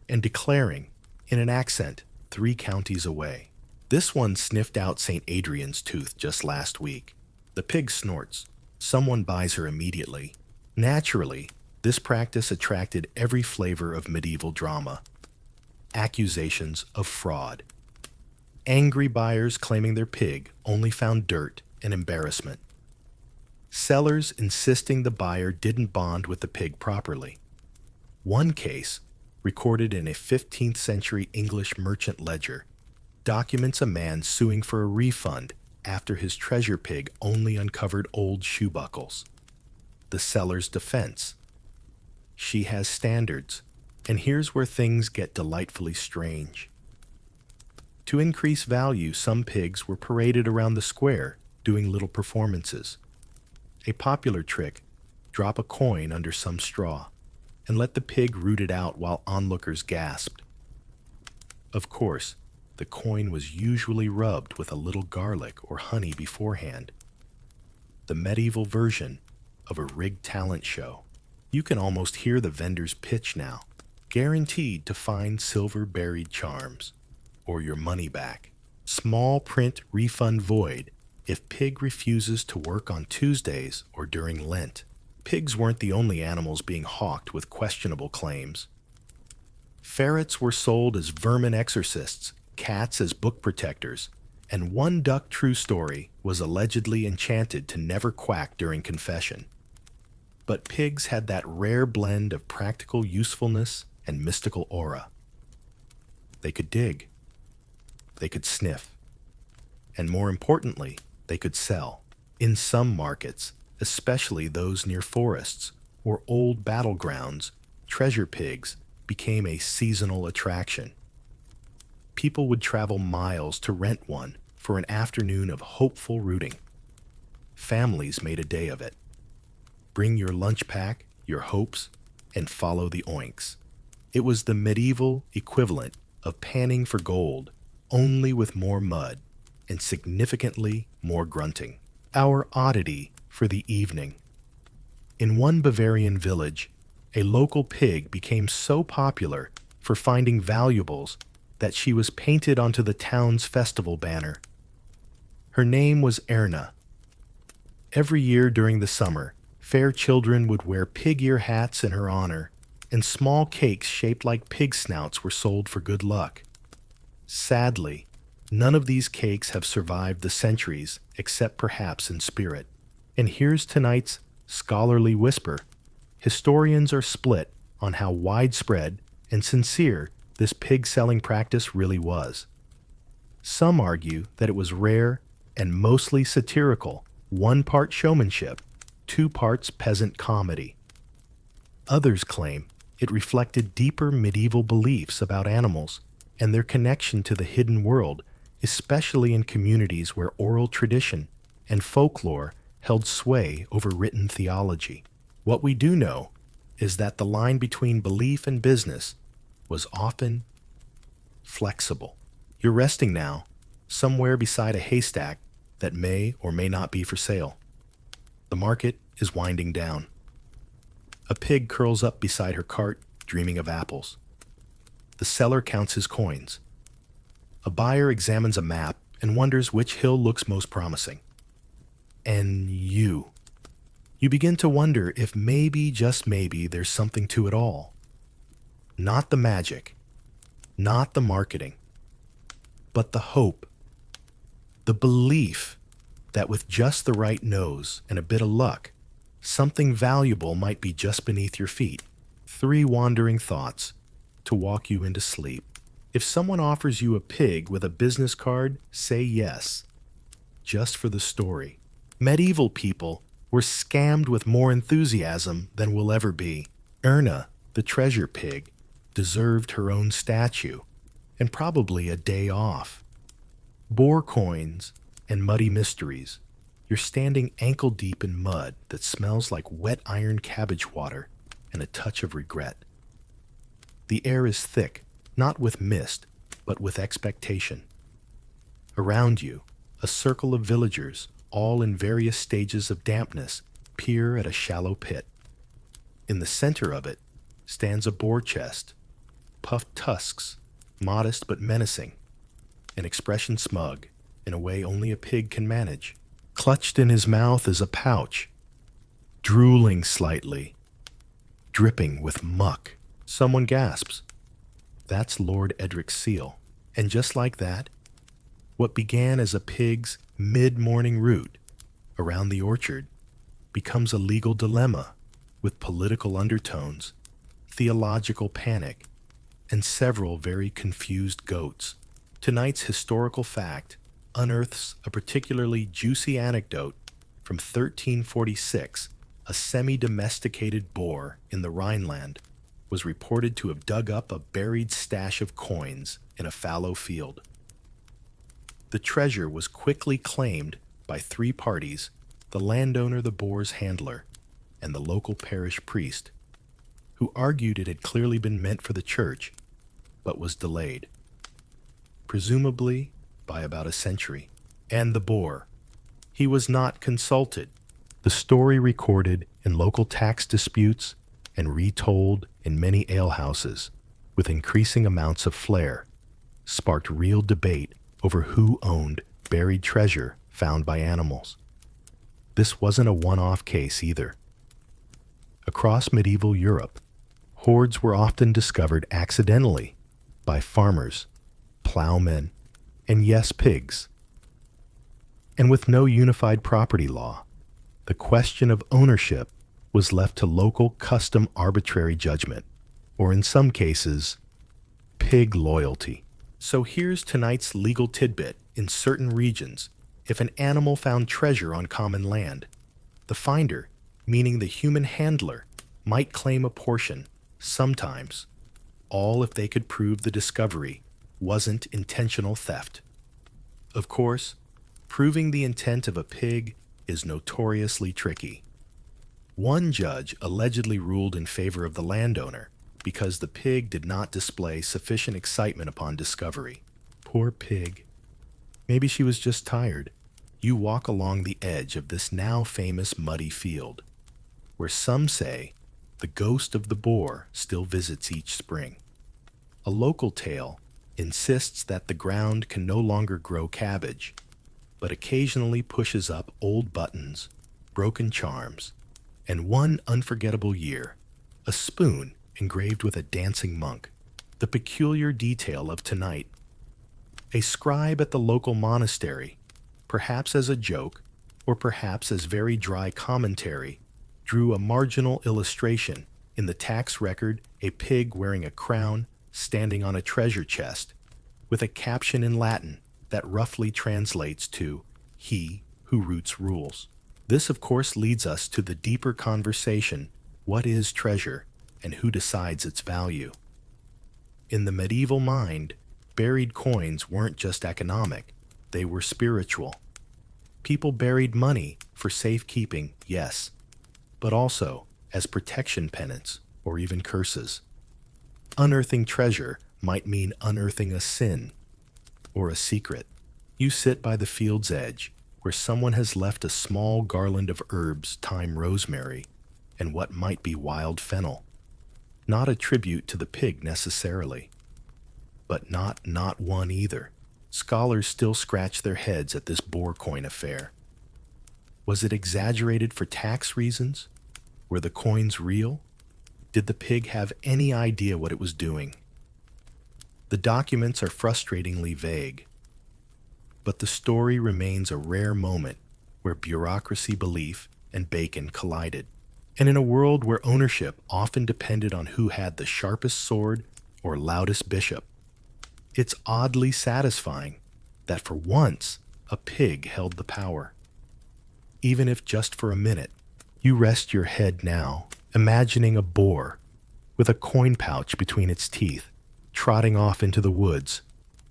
and declaring, in an accent 3 counties away, "This one sniffed out St. Adrian's tooth just last week. The pig snorts. Someone buys her immediately." Naturally, this practice attracted every flavor of medieval drama. Accusations of fraud. Angry buyers claiming their pig only found dirt and embarrassment. Sellers insisting the buyer didn't bond with the pig properly. One case, recorded in a 15th century English merchant ledger, documents a man suing for a refund after his treasure pig only uncovered old shoe buckles. The seller's defense: she has standards, and here's where things get delightfully strange. To increase value, some pigs were paraded around the square doing little performances. A popular trick: drop a coin under some straw and let the pig root it out while onlookers gasped. Of course, the coin was usually rubbed with a little garlic or honey beforehand. The medieval version of a rigged talent show. You can almost hear the vendor's pitch now. Guaranteed to find silver buried charms, or your money back. Small print refund void if pig refuses to work on Tuesdays or during Lent. Pigs weren't the only animals being hawked with questionable claims. Ferrets were sold as vermin exorcists, cats as book protectors, and one duck true story was allegedly enchanted to never quack during confession. But pigs had that rare blend of practical usefulness and mystical aura. They could dig, they could sniff, and more importantly, they could sell. In some markets, especially those near forests or old battlegrounds, treasure pigs became a seasonal attraction. People would travel miles to rent one for an afternoon of hopeful rooting. Families made a day of it. Bring your lunch pack, your hopes, and follow the oinks. It was the medieval equivalent of panning for gold, only with more mud and significantly more grunting. Our oddity for the evening. In one Bavarian village, a local pig became so popular for finding valuables that she was painted onto the town's festival banner. Her name was Erna. Every year during the summer, fair children would wear pig ear hats in her honor, and small cakes shaped like pig snouts were sold for good luck. Sadly, none of these cakes have survived the centuries, except perhaps in spirit. And here's tonight's scholarly whisper. Historians are split on how widespread and sincere this pig-selling practice really was. Some argue that it was rare and mostly satirical, 1 part showmanship, 2 parts peasant comedy. Others claim it reflected deeper medieval beliefs about animals and their connection to the hidden world, especially in communities where oral tradition and folklore held sway over written theology. What we do know is that the line between belief and business was often flexible. You're resting now, somewhere beside a haystack that may or may not be for sale. The market is winding down. A pig curls up beside her cart, dreaming of apples. The seller counts his coins. A buyer examines a map and wonders which hill looks most promising. And you begin to wonder if maybe, just maybe, there's something to it all. Not the magic, not the marketing, but the hope, the belief that with just the right nose and a bit of luck, something valuable might be just beneath your feet. 3 wandering thoughts to walk you into sleep. If someone offers you a pig with a business card, say yes, just for the story. Medieval people were scammed with more enthusiasm than will ever be. Erna, the treasure pig, deserved her own statue, and probably a day off. Boar coins and muddy mysteries. You're standing ankle deep in mud that smells like wet iron cabbage water and a touch of regret. The air is thick, not with mist, but with expectation. Around you, a circle of villagers, all in various stages of dampness, peer at a shallow pit. In the center of it stands a boar chest, puffed tusks, modest but menacing, an expression smug, in a way only a pig can manage. Clutched in his mouth is a pouch, drooling slightly, dripping with muck. Someone gasps. That's Lord Edric's seal. And just like that, what began as a pig's mid-morning route around the orchard becomes a legal dilemma with political undertones, theological panic, and several very confused goats. Tonight's historical fact unearths a particularly juicy anecdote from 1346. A semi-domesticated boar in the Rhineland was reported to have dug up a buried stash of coins in a fallow field. The treasure was quickly claimed by 3 parties: the landowner, the boar's handler, and the local parish priest, who argued it had clearly been meant for the church, but was delayed, presumably by about a century. And the boar, he was not consulted. The story recorded in local tax disputes and retold in many alehouses with increasing amounts of flair, sparked real debate over who owned buried treasure found by animals. This wasn't a one-off case either. Across medieval Europe, hoards were often discovered accidentally by farmers, plowmen, and yes, pigs. And with no unified property law, the question of ownership was left to local custom arbitrary judgment, or in some cases, pig loyalty. So here's tonight's legal tidbit. In certain regions, if an animal found treasure on common land, the finder, meaning the human handler, might claim a portion, sometimes, all if they could prove the discovery wasn't intentional theft. Of course, proving the intent of a pig is notoriously tricky. One judge allegedly ruled in favor of the landowner because the pig did not display sufficient excitement upon discovery. Poor pig. Maybe she was just tired. You walk along the edge of this now famous muddy field, where some say the ghost of the boar still visits each spring. A local tale insists that the ground can no longer grow cabbage, but occasionally pushes up old buttons, broken charms, and one unforgettable year, a spoon engraved with a dancing monk. The peculiar detail of tonight: a scribe at the local monastery, perhaps as a joke, or perhaps as very dry commentary, drew a marginal illustration in the tax record: a pig wearing a crown standing on a treasure chest, with a caption in Latin that roughly translates to "He who roots rules." This, of course, leads us to the deeper conversation: what is treasure, and who decides its value? In the medieval mind, buried coins weren't just economic, they were spiritual. People buried money for safekeeping, yes, but also as protection penance or even curses. Unearthing treasure might mean unearthing a sin or a secret. You sit by the field's edge, where someone has left a small garland of herbs, thyme, rosemary, and what might be wild fennel. Not a tribute to the pig necessarily, but not one either. Scholars still scratch their heads at this boar coin affair. Was it exaggerated for tax reasons? Were the coins real? Did the pig have any idea what it was doing? The documents are frustratingly vague, but the story remains a rare moment where bureaucracy belief and bacon collided, and in a world where ownership often depended on who had the sharpest sword or loudest bishop. It's oddly satisfying that for once a pig held the power. Even if just for a minute, you rest your head now, imagining a boar with a coin pouch between its teeth, trotting off into the woods,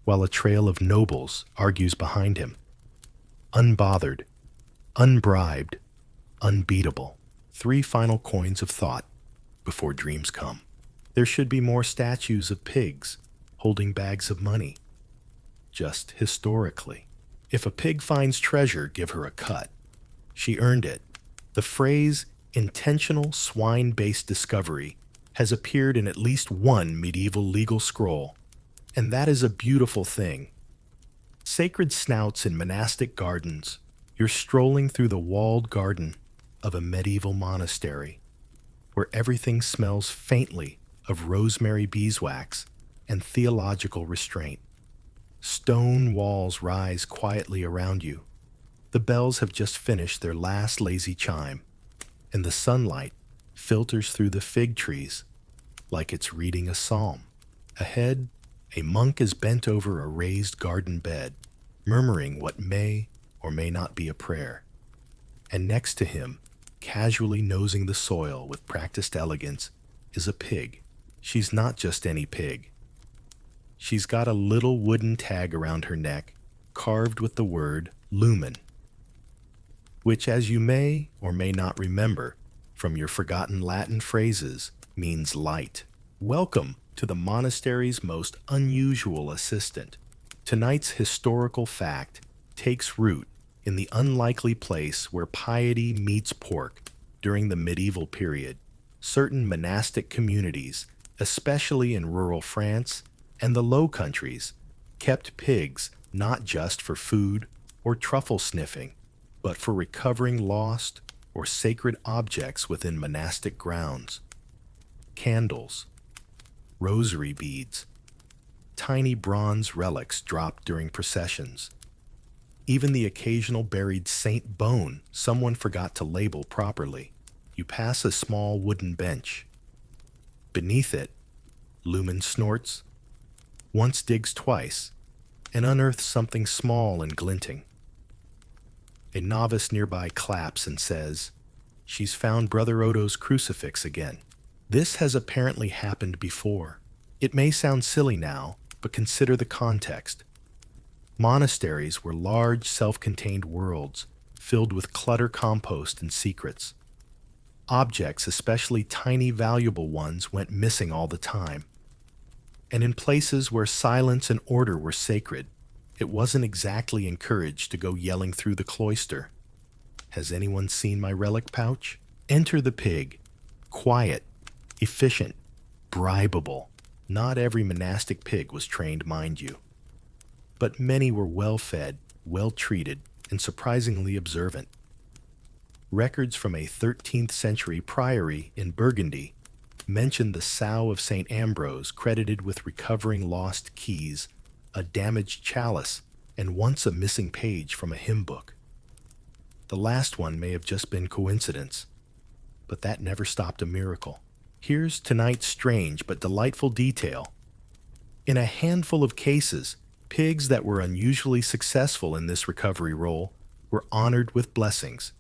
while a trail of nobles argues behind him. Unbothered, unbribed, unbeatable. 3 final coins of thought before dreams come. There should be more statues of pigs holding bags of money. Just historically. If a pig finds treasure, give her a cut. She earned it. The phrase intentional swine-based discovery has appeared in at least one medieval legal scroll, and that is a beautiful thing. Sacred snouts in monastic gardens, you're strolling through the walled garden of a medieval monastery, where everything smells faintly of rosemary beeswax and theological restraint. Stone walls rise quietly around you. The bells have just finished their last lazy chime, and the sunlight filters through the fig trees like it's reading a psalm. Ahead, a monk is bent over a raised garden bed, murmuring what may or may not be a prayer. And next to him, casually nosing the soil with practiced elegance, is a pig. She's not just any pig. She's got a little wooden tag around her neck, carved with the word lumen, which, as you may or may not remember from your forgotten Latin phrases, means light. Welcome to the monastery's most unusual assistant. Tonight's historical fact takes root in the unlikely place where piety meets pork during the medieval period. Certain monastic communities, especially in rural France and the Low Countries, kept pigs not just for food or truffle sniffing, but for recovering lost or sacred objects within monastic grounds. Candles, rosary beads, tiny bronze relics dropped during processions, even the occasional buried saint bone someone forgot to label properly. You pass a small wooden bench. Beneath it, Lumen snorts, once digs twice, and unearths something small and glinting. A novice nearby claps and says, "She's found Brother Odo's crucifix again." This has apparently happened before. It may sound silly now, but consider the context. Monasteries were large, self-contained worlds filled with clutter, compost, and secrets. Objects, especially tiny, valuable ones, went missing all the time. And in places where silence and order were sacred, it wasn't exactly encouraged to go yelling through the cloister. Has anyone seen my relic pouch? Enter the pig. Quiet, efficient, bribable. Not every monastic pig was trained, mind you. But many were well-fed, well-treated, and surprisingly observant. Records from a 13th century priory in Burgundy mention the sow of St. Ambrose credited with recovering lost keys, a damaged chalice, and once a missing page from a hymn book. The last one may have just been coincidence, but that never stopped a miracle. Here's tonight's strange but delightful detail. In a handful of cases, pigs that were unusually successful in this recovery role were honored with blessings.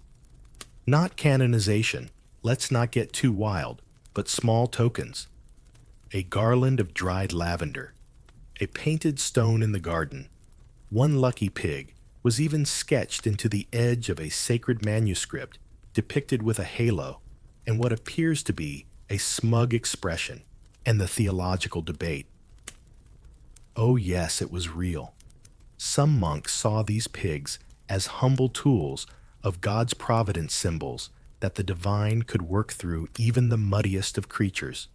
Not canonization, let's not get too wild, but small tokens. A garland of dried lavender, a painted stone in the garden. One lucky pig was even sketched into the edge of a sacred manuscript depicted with a halo and what appears to be a smug expression, and the theological debate. Oh yes, it was real. Some monks saw these pigs as humble tools of God's providence symbols that the divine could work through even the muddiest of creatures.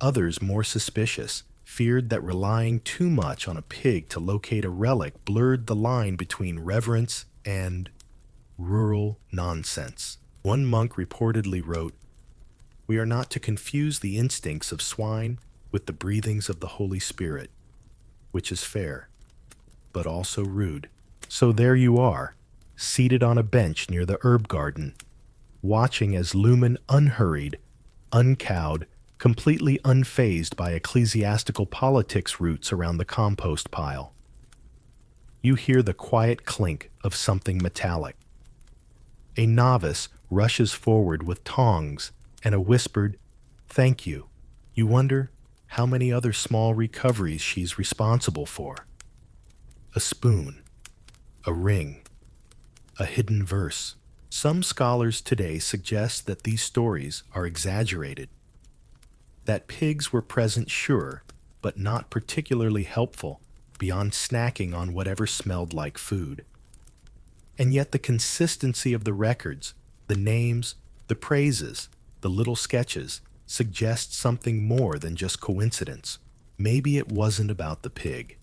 Others, more suspicious, feared that relying too much on a pig to locate a relic blurred the line between reverence and rural nonsense. One monk reportedly wrote, "We are not to confuse the instincts of swine with the breathings of the Holy Spirit, which is fair, but also rude." So there you are, seated on a bench near the herb garden, watching as Lumen unhurried, uncowed, completely unfazed by ecclesiastical politics roots around the compost pile. You hear the quiet clink of something metallic. A novice rushes forward with tongs and a whispered, "Thank you." You wonder how many other small recoveries she's responsible for. A spoon, a ring, a hidden verse. Some scholars today suggest that these stories are exaggerated, that pigs were present, sure, but not particularly helpful beyond snacking on whatever smelled like food. And yet the consistency of the records, the names, the praises, the little sketches, suggests something more than just coincidence. Maybe it wasn't about the pig.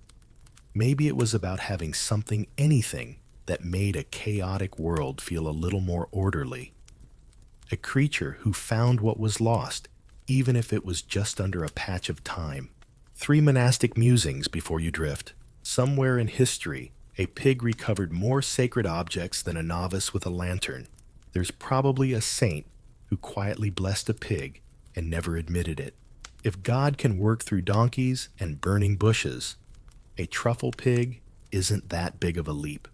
Maybe it was about having something, anything, that made a chaotic world feel a little more orderly. A creature who found what was lost, even if it was just under a patch of time. 3 monastic musings before you drift. Somewhere in history, a pig recovered more sacred objects than a novice with a lantern. There's probably a saint who quietly blessed a pig and never admitted it. If God can work through donkeys and burning bushes, a truffle pig isn't that big of a leap.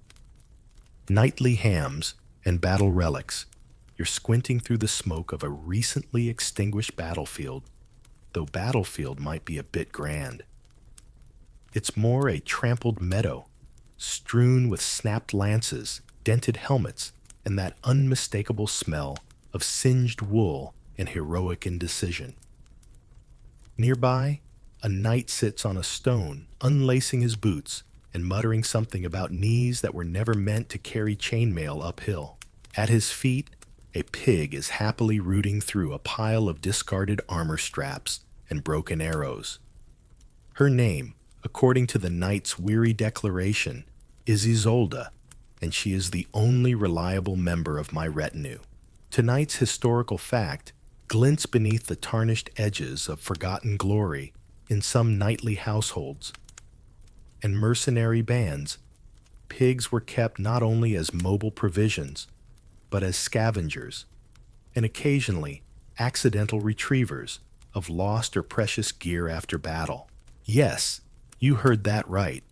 Nightly hams and battle relics. You're squinting through the smoke of a recently extinguished battlefield, though battlefield might be a bit grand. It's more a trampled meadow, strewn with snapped lances, dented helmets, and that unmistakable smell of singed wool and heroic indecision. Nearby, a knight sits on a stone, unlacing his boots and muttering something about knees that were never meant to carry chainmail uphill. At his feet, a pig is happily rooting through a pile of discarded armor straps and broken arrows. Her name, according to the knight's weary declaration, is Isolde, and she is the only reliable member of my retinue. Tonight's historical fact glints beneath the tarnished edges of forgotten glory in some knightly households. And mercenary bands, pigs were kept not only as mobile provisions, but as scavengers, and occasionally accidental retrievers of lost or precious gear after battle. Yes, you heard that right.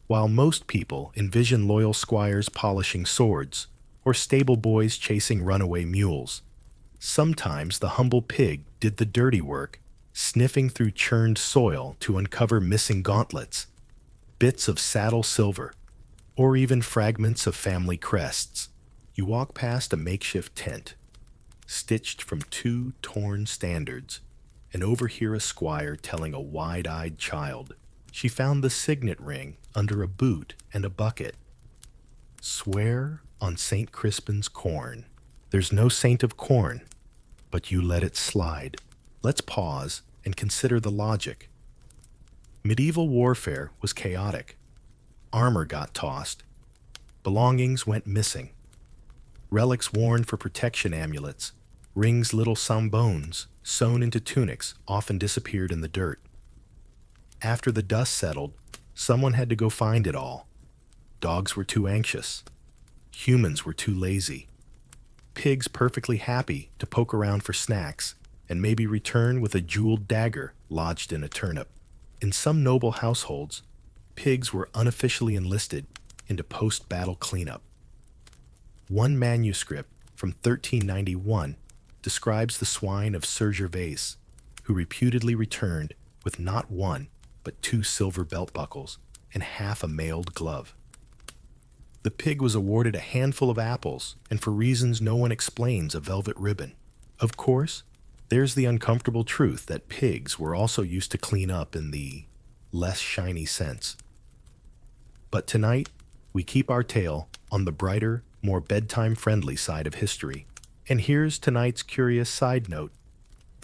While most people envision loyal squires polishing swords, or stable boys chasing runaway mules, sometimes the humble pig did the dirty work, sniffing through churned soil to uncover missing gauntlets, bits of saddle silver, or even fragments of family crests. You walk past a makeshift tent, stitched from 2 torn standards, and overhear a squire telling a wide-eyed child she found the signet ring under a boot and a bucket. Swear on St. Crispin's corn. There's no saint of corn, but you let it slide. Let's pause and consider the logic. Medieval warfare was chaotic. Armor got tossed. Belongings went missing. Relics worn for protection amulets, rings little sambones, sewn into tunics, often disappeared in the dirt. After the dust settled, someone had to go find it all. Dogs were too anxious. Humans were too lazy. Pigs perfectly happy to poke around for snacks and maybe return with a jeweled dagger lodged in a turnip. In some noble households, pigs were unofficially enlisted into post-battle cleanup. One manuscript from 1391 describes the swine of Sir Gervase, who reputedly returned with not 1, but 2 silver belt buckles and half a mailed glove. The pig was awarded a handful of apples, and for reasons no one explains, a velvet ribbon. Of course, there's the uncomfortable truth that pigs were also used to clean up in the less shiny sense. But tonight, we keep our tale on the brighter, more bedtime-friendly side of history. And here's tonight's curious side note.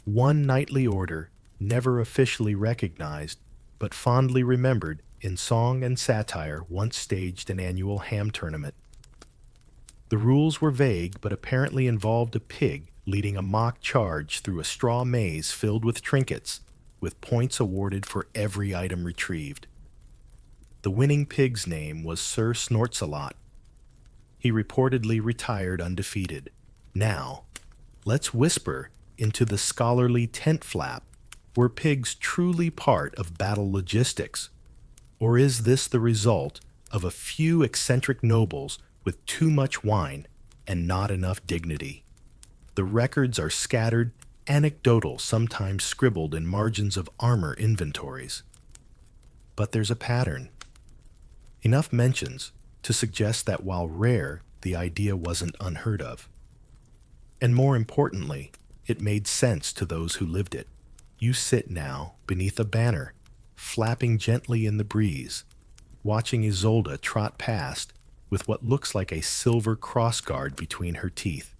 One knightly order, never officially recognized, but fondly remembered in song and satire, once staged an annual ham tournament. The rules were vague, but apparently involved a pig leading a mock charge through a straw maze filled with trinkets, with points awarded for every item retrieved. The winning pig's name was Sir Snortsalot. He reportedly retired undefeated. Now, let's whisper into the scholarly tent flap. Were pigs truly part of battle logistics? Or is this the result of a few eccentric nobles with too much wine and not enough dignity? The records are scattered, anecdotal, sometimes scribbled in margins of armor inventories. But there's a pattern. Enough mentions to suggest that while rare, the idea wasn't unheard of. And more importantly, it made sense to those who lived it. You sit now beneath a banner, flapping gently in the breeze, watching Isolde trot past with what looks like a silver crossguard between her teeth.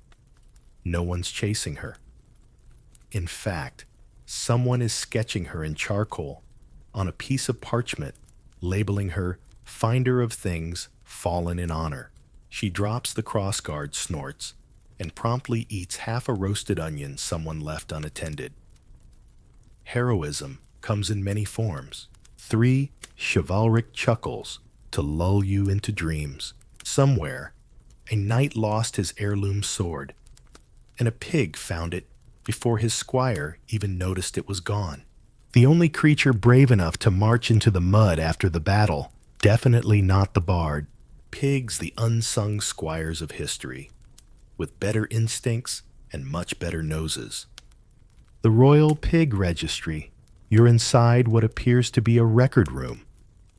No one's chasing her. In fact, someone is sketching her in charcoal on a piece of parchment, labeling her Finder of Things Fallen in Honor. She drops the crossguard, snorts, and promptly eats half a roasted onion someone left unattended. Heroism comes in many forms. 3 chivalric chuckles to lull you into dreams. Somewhere, a knight lost his heirloom sword, and a pig found it before his squire even noticed it was gone. The only creature brave enough to march into the mud after the battle, definitely not the bard. Pigs, the unsung squires of history, with better instincts and much better noses. The Royal Pig Registry. You're inside what appears to be a record room,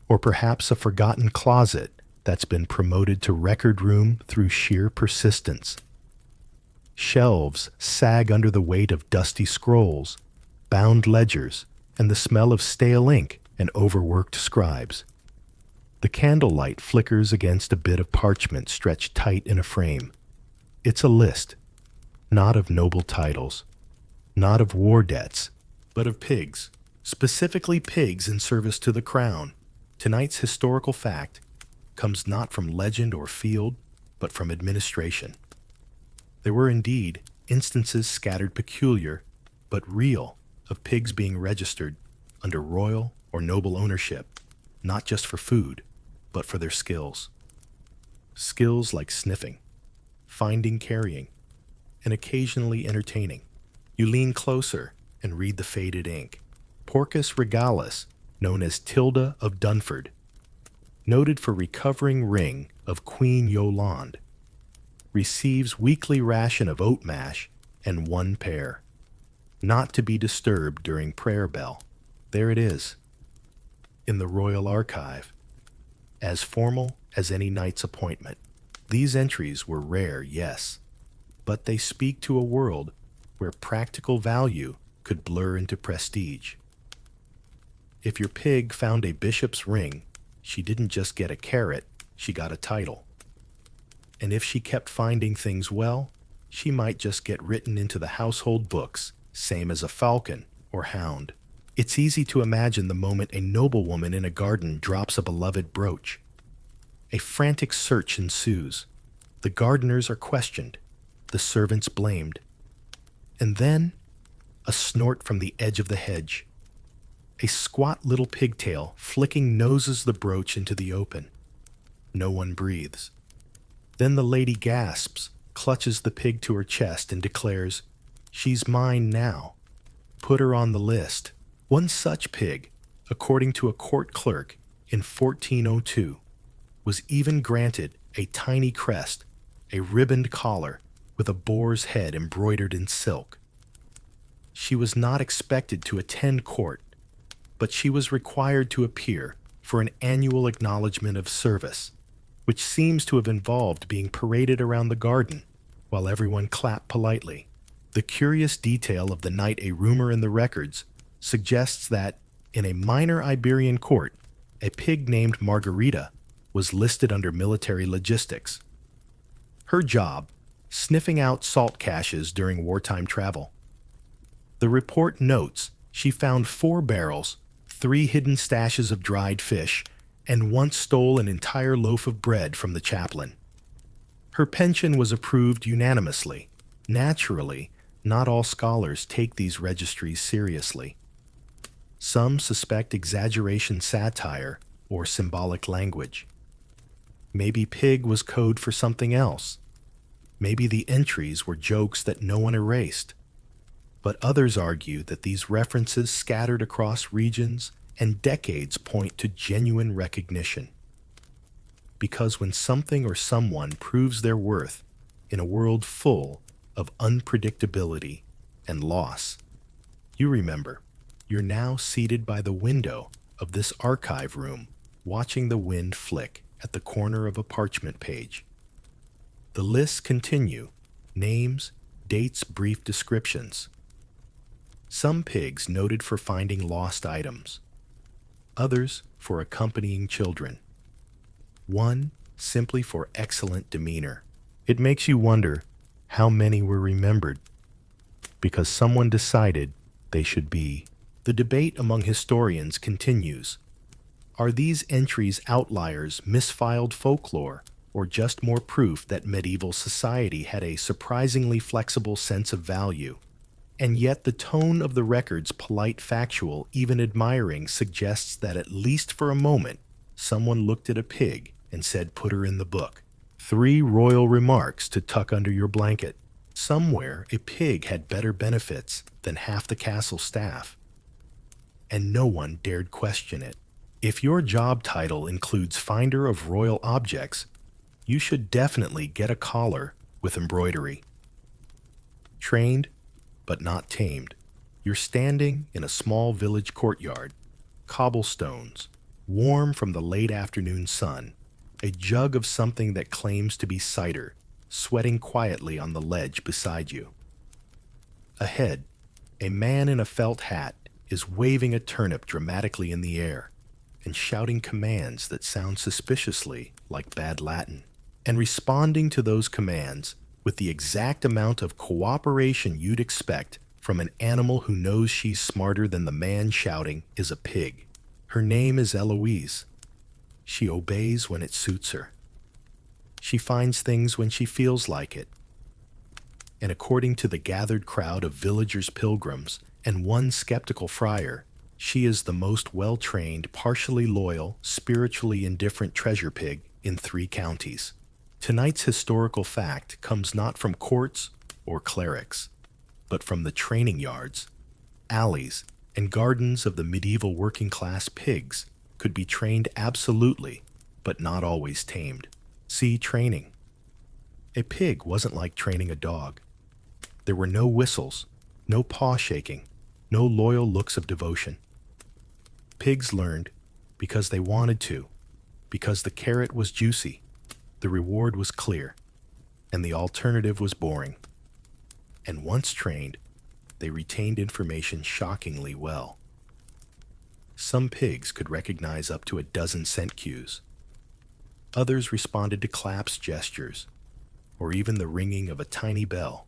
or perhaps a forgotten closet that's been promoted to record room through sheer persistence. Shelves sag under the weight of dusty scrolls, bound ledgers, and the smell of stale ink and overworked scribes. The candlelight flickers against a bit of parchment stretched tight in a frame. It's a list, not of noble titles, not of war debts, but of pigs, specifically pigs in service to the crown. Tonight's historical fact comes not from legend or field, but from administration. There were indeed instances scattered peculiar, but real, of pigs being registered under royal or noble ownership, not just for food, but for their skills. Skills like sniffing, finding, carrying, and occasionally entertaining. You lean closer and read the faded ink. Porcus regalis, known as Tilda of Dunford, noted for recovering ring of Queen Yolande, receives weekly ration of oat mash and 1 pear, not to be disturbed during prayer bell. There it is, in the Royal Archive, as formal as any knight's appointment. These entries were rare, yes, but they speak to a world where practical value could blur into prestige. If your pig found a bishop's ring, she didn't just get a carrot, she got a title. And if she kept finding things well, she might just get written into the household books, same as a falcon or hound. It's easy to imagine the moment a noblewoman in a garden drops a beloved brooch. A frantic search ensues. The gardeners are questioned, the servants blamed. And then, a snort from the edge of the hedge. A squat little pigtail flicking noses the brooch into the open. No one breathes. Then the lady gasps, clutches the pig to her chest, and declares, "She's mine now. Put her on the list." One such pig, according to a court clerk in 1402, was even granted a tiny crest, a ribboned collar with a boar's head embroidered in silk. She was not expected to attend court, but she was required to appear for an annual acknowledgement of service, which seems to have involved being paraded around the garden while everyone clapped politely. The curious detail of the night, a rumor in the records, suggests that in a minor Iberian court, a pig named Margarita was listed under military logistics. Her job, sniffing out salt caches during wartime travel. The report notes she found 4 barrels, 3 hidden stashes of dried fish, and once stole an entire loaf of bread from the chaplain. Her pension was approved unanimously. Naturally, not all scholars take these registries seriously. Some suspect exaggeration, satire, or symbolic language. Maybe pig was code for something else. Maybe the entries were jokes that no one erased. But others argue that these references scattered across regions and decades point to genuine recognition. Because when something or someone proves their worth in a world full of unpredictability and loss, you remember, you're now seated by the window of this archive room, watching the wind flick at the corner of a parchment page. The lists continue: names, dates, brief descriptions. Some pigs noted for finding lost items, others for accompanying children, one simply for excellent demeanor. It makes you wonder how many were remembered because someone decided they should be. The debate among historians continues. Are these entries outliers, misfiled folklore, or just more proof that medieval society had a surprisingly flexible sense of value? And yet the tone of the record's polite, factual, even admiring, suggests that at least for a moment, someone looked at a pig and said, "Put her in the book." 3 royal remarks to tuck under your blanket. Somewhere, a pig had better benefits than half the castle staff, and no one dared question it. If your job title includes finder of royal objects, you should definitely get a collar with embroidery. Trained, but not tamed. You're standing in a small village courtyard, cobblestones, warm from the late afternoon sun, a jug of something that claims to be cider, sweating quietly on the ledge beside you. Ahead, a man in a felt hat is waving a turnip dramatically in the air and shouting commands that sound suspiciously like bad Latin, and responding to those commands with the exact amount of cooperation you'd expect from an animal who knows she's smarter than the man shouting is a pig. Her name is Eloise. She obeys when it suits her. She finds things when she feels like it. And according to the gathered crowd of villagers' pilgrims and one skeptical friar, she is the most well-trained, partially loyal, spiritually indifferent treasure pig in 3 counties. Tonight's historical fact comes not from courts or clerics, but from the training yards, alleys, and gardens of the medieval working-class pigs could be trained absolutely, but not always tamed. See training. A pig wasn't like training a dog. There were no whistles, no paw shaking, no loyal looks of devotion. Pigs learned because they wanted to, because the carrot was juicy, the reward was clear, and the alternative was boring. And once trained, they retained information shockingly well. Some pigs could recognize up to a dozen scent cues. Others responded to claps, gestures, or even the ringing of a tiny bell,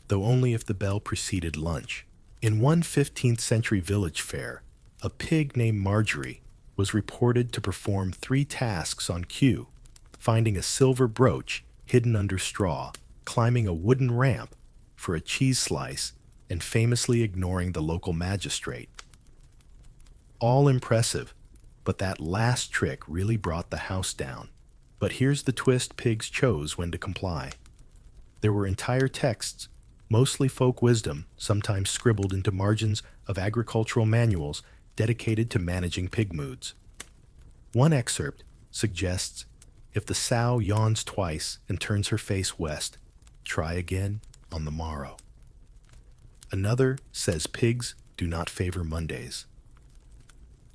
though only if the bell preceded lunch. In one 15th century village fair, a pig named Marjorie was reported to perform 3 tasks on cue: finding a silver brooch hidden under straw, climbing a wooden ramp for a cheese slice, and famously ignoring the local magistrate. All impressive, but that last trick really brought the house down. But here's the twist: pigs chose when to comply. There were entire texts, mostly folk wisdom, sometimes scribbled into margins of agricultural manuals dedicated to managing pig moods. One excerpt suggests, if the sow yawns twice and turns her face west, try again on the morrow. Another says pigs do not favor Mondays.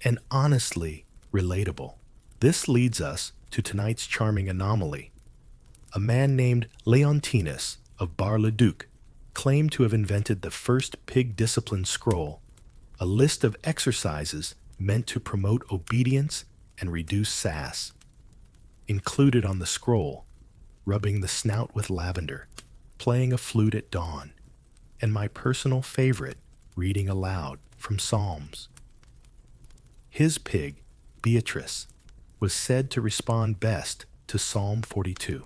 And honestly relatable. This leads us to tonight's charming anomaly. A man named Leontinus of Bar-le-Duc claimed to have invented the first pig discipline scroll, a list of exercises meant to promote obedience and reduce sass. Included on the scroll, rubbing the snout with lavender, playing a flute at dawn, and my personal favorite, reading aloud from Psalms. His pig, Beatrice, was said to respond best to Psalm 42.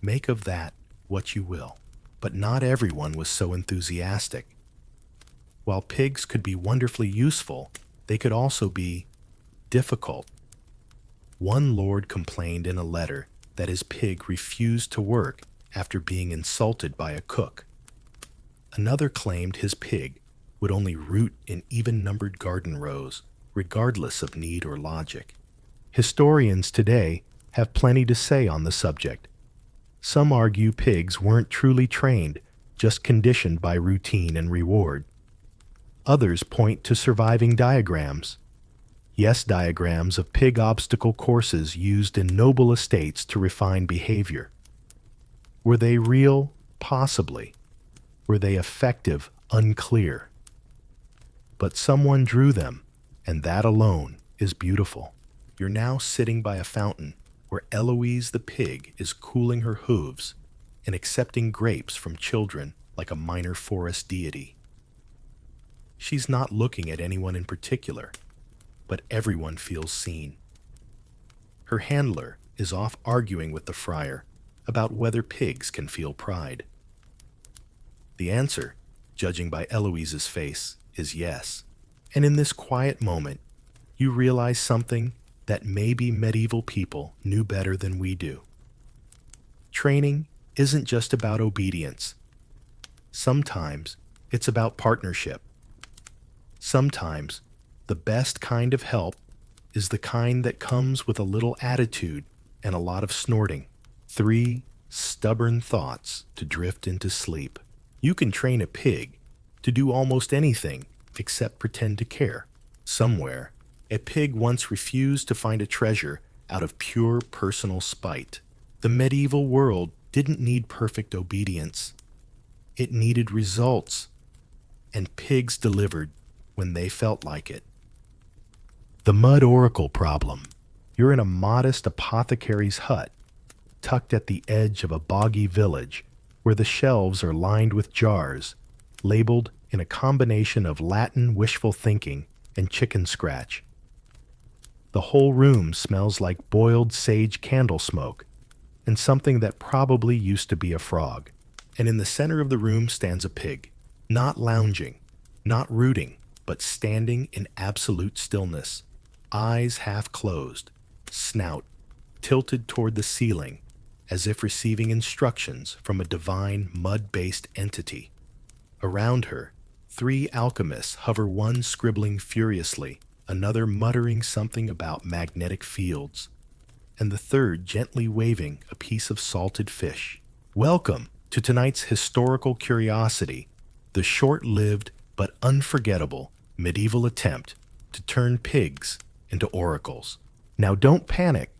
Make of that what you will, but not everyone was so enthusiastic. While pigs could be wonderfully useful, they could also be difficult. One lord complained in a letter that his pig refused to work after being insulted by a cook. Another claimed his pig would only root in even-numbered garden rows, regardless of need or logic. Historians today have plenty to say on the subject. Some argue pigs weren't truly trained, just conditioned by routine and reward. Others point to surviving diagrams. Yes, diagrams of pig obstacle courses used in noble estates to refine behavior. Were they real? Possibly. Were they effective? Unclear. But someone drew them, and that alone is beautiful. You're now sitting by a fountain where Eloise the pig is cooling her hooves and accepting grapes from children like a minor forest deity. She's not looking at anyone in particular, but everyone feels seen. Her handler is off arguing with the friar about whether pigs can feel pride. The answer, judging by Eloise's face, is yes. And in this quiet moment, you realize something that maybe medieval people knew better than we do. Training isn't just about obedience. Sometimes it's about partnership. Sometimes the best kind of help is the kind that comes with a little attitude and a lot of snorting. 3 stubborn thoughts to drift into sleep. You can train a pig to do almost anything except pretend to care. Somewhere, a pig once refused to find a treasure out of pure personal spite. The medieval world didn't need perfect obedience. It needed results, and pigs delivered when they felt like it. The mud oracle problem. You're in a modest apothecary's hut, tucked at the edge of a boggy village where the shelves are lined with jars, labeled in a combination of Latin wishful thinking and chicken scratch. The whole room smells like boiled sage candle smoke and something that probably used to be a frog. And in the center of the room stands a pig, not lounging, not rooting, but standing in absolute stillness, eyes half closed, snout tilted toward the ceiling, as if receiving instructions from a divine mud-based entity. Around her, 3 alchemists hover, one scribbling furiously, another muttering something about magnetic fields, and the third gently waving a piece of salted fish. Welcome to tonight's historical curiosity, the short-lived but unforgettable medieval attempt to turn pigs into oracles. Now don't panic.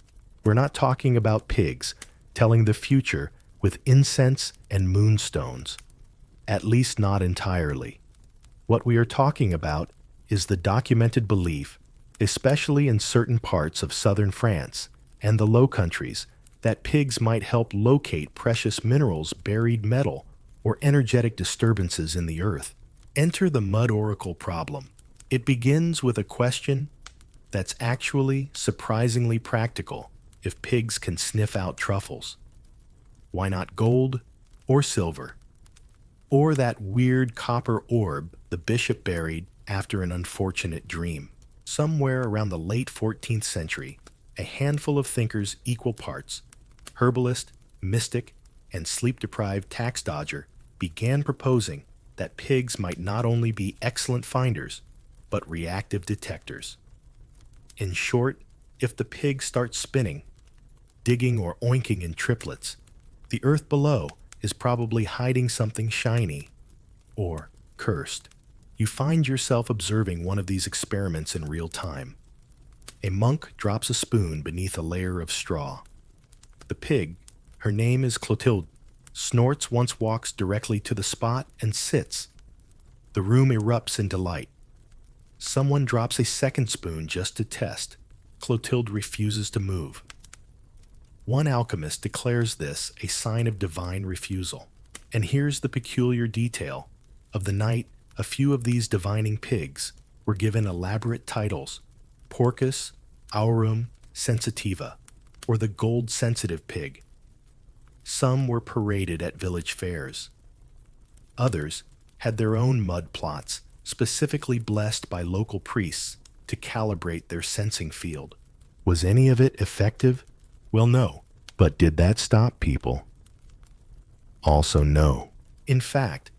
We're not talking about pigs telling the future with incense and moonstones. At least not entirely. What we are talking about is the documented belief, especially in certain parts of southern France and the Low Countries, that pigs might help locate precious minerals, buried metal, or energetic disturbances in the earth. Enter the mud oracle problem. It begins with a question that's actually surprisingly practical if pigs can sniff out truffles. Why not gold or silver? Or that weird copper orb the bishop buried after an unfortunate dream? Somewhere around the late 14th century, a handful of thinkers equal parts, herbalist, mystic, and sleep-deprived tax dodger, began proposing that pigs might not only be excellent finders, but reactive detectors. In short, if the pig starts spinning, digging or oinking in triplets, the earth below is probably hiding something shiny or cursed. You find yourself observing one of these experiments in real time. A monk drops a spoon beneath a layer of straw. The pig, her name is Clotilde, snorts once, walks directly to the spot, and sits. The room erupts in delight. Someone drops a second spoon just to test. Clotilde refuses to move. One alchemist declares this a sign of divine refusal. And here's the peculiar detail. Of the night, a few of these divining pigs were given elaborate titles: Porcus aurum sensitiva, or the gold-sensitive pig. Some were paraded at village fairs. Others had their own mud plots, specifically blessed by local priests to calibrate their sensing field. Was any of it effective? Well, no. But did that stop people? Also, no. In fact,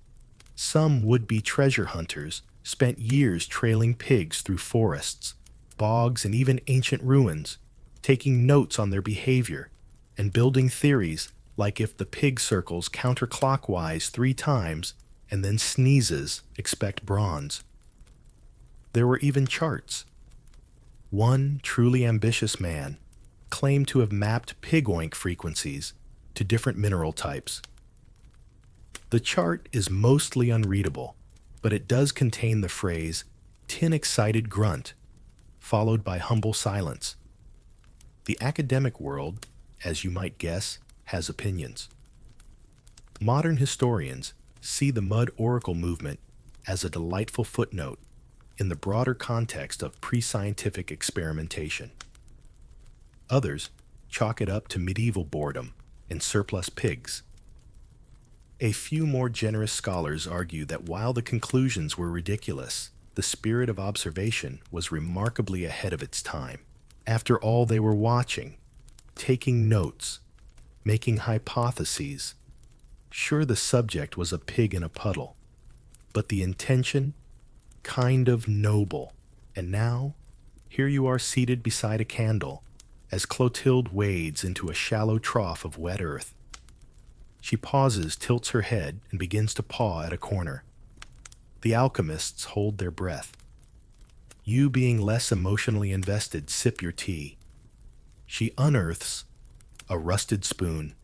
some would-be treasure hunters spent years trailing pigs through forests, bogs, and even ancient ruins, taking notes on their behavior and building theories like if the pig circles counterclockwise 3 times and then sneezes, expect bronze. There were even charts. One truly ambitious man claimed to have mapped pig oink frequencies to different mineral types. The chart is mostly unreadable, but it does contain the phrase tin-excited grunt, followed by humble silence. The academic world, as you might guess, has opinions. Modern historians see the mud oracle movement as a delightful footnote in the broader context of pre-scientific experimentation. Others chalk it up to medieval boredom and surplus pigs. A few more generous scholars argue that while the conclusions were ridiculous, the spirit of observation was remarkably ahead of its time. After all, they were watching, taking notes, making hypotheses. Sure, the subject was a pig in a puddle, but the intention, kind of noble. And now, here you are seated beside a candle, as Clotilde wades into a shallow trough of wet earth. She pauses, tilts her head, and begins to paw at a corner. The alchemists hold their breath. You, being less emotionally invested, sip your tea. She unearths a rusted spoon,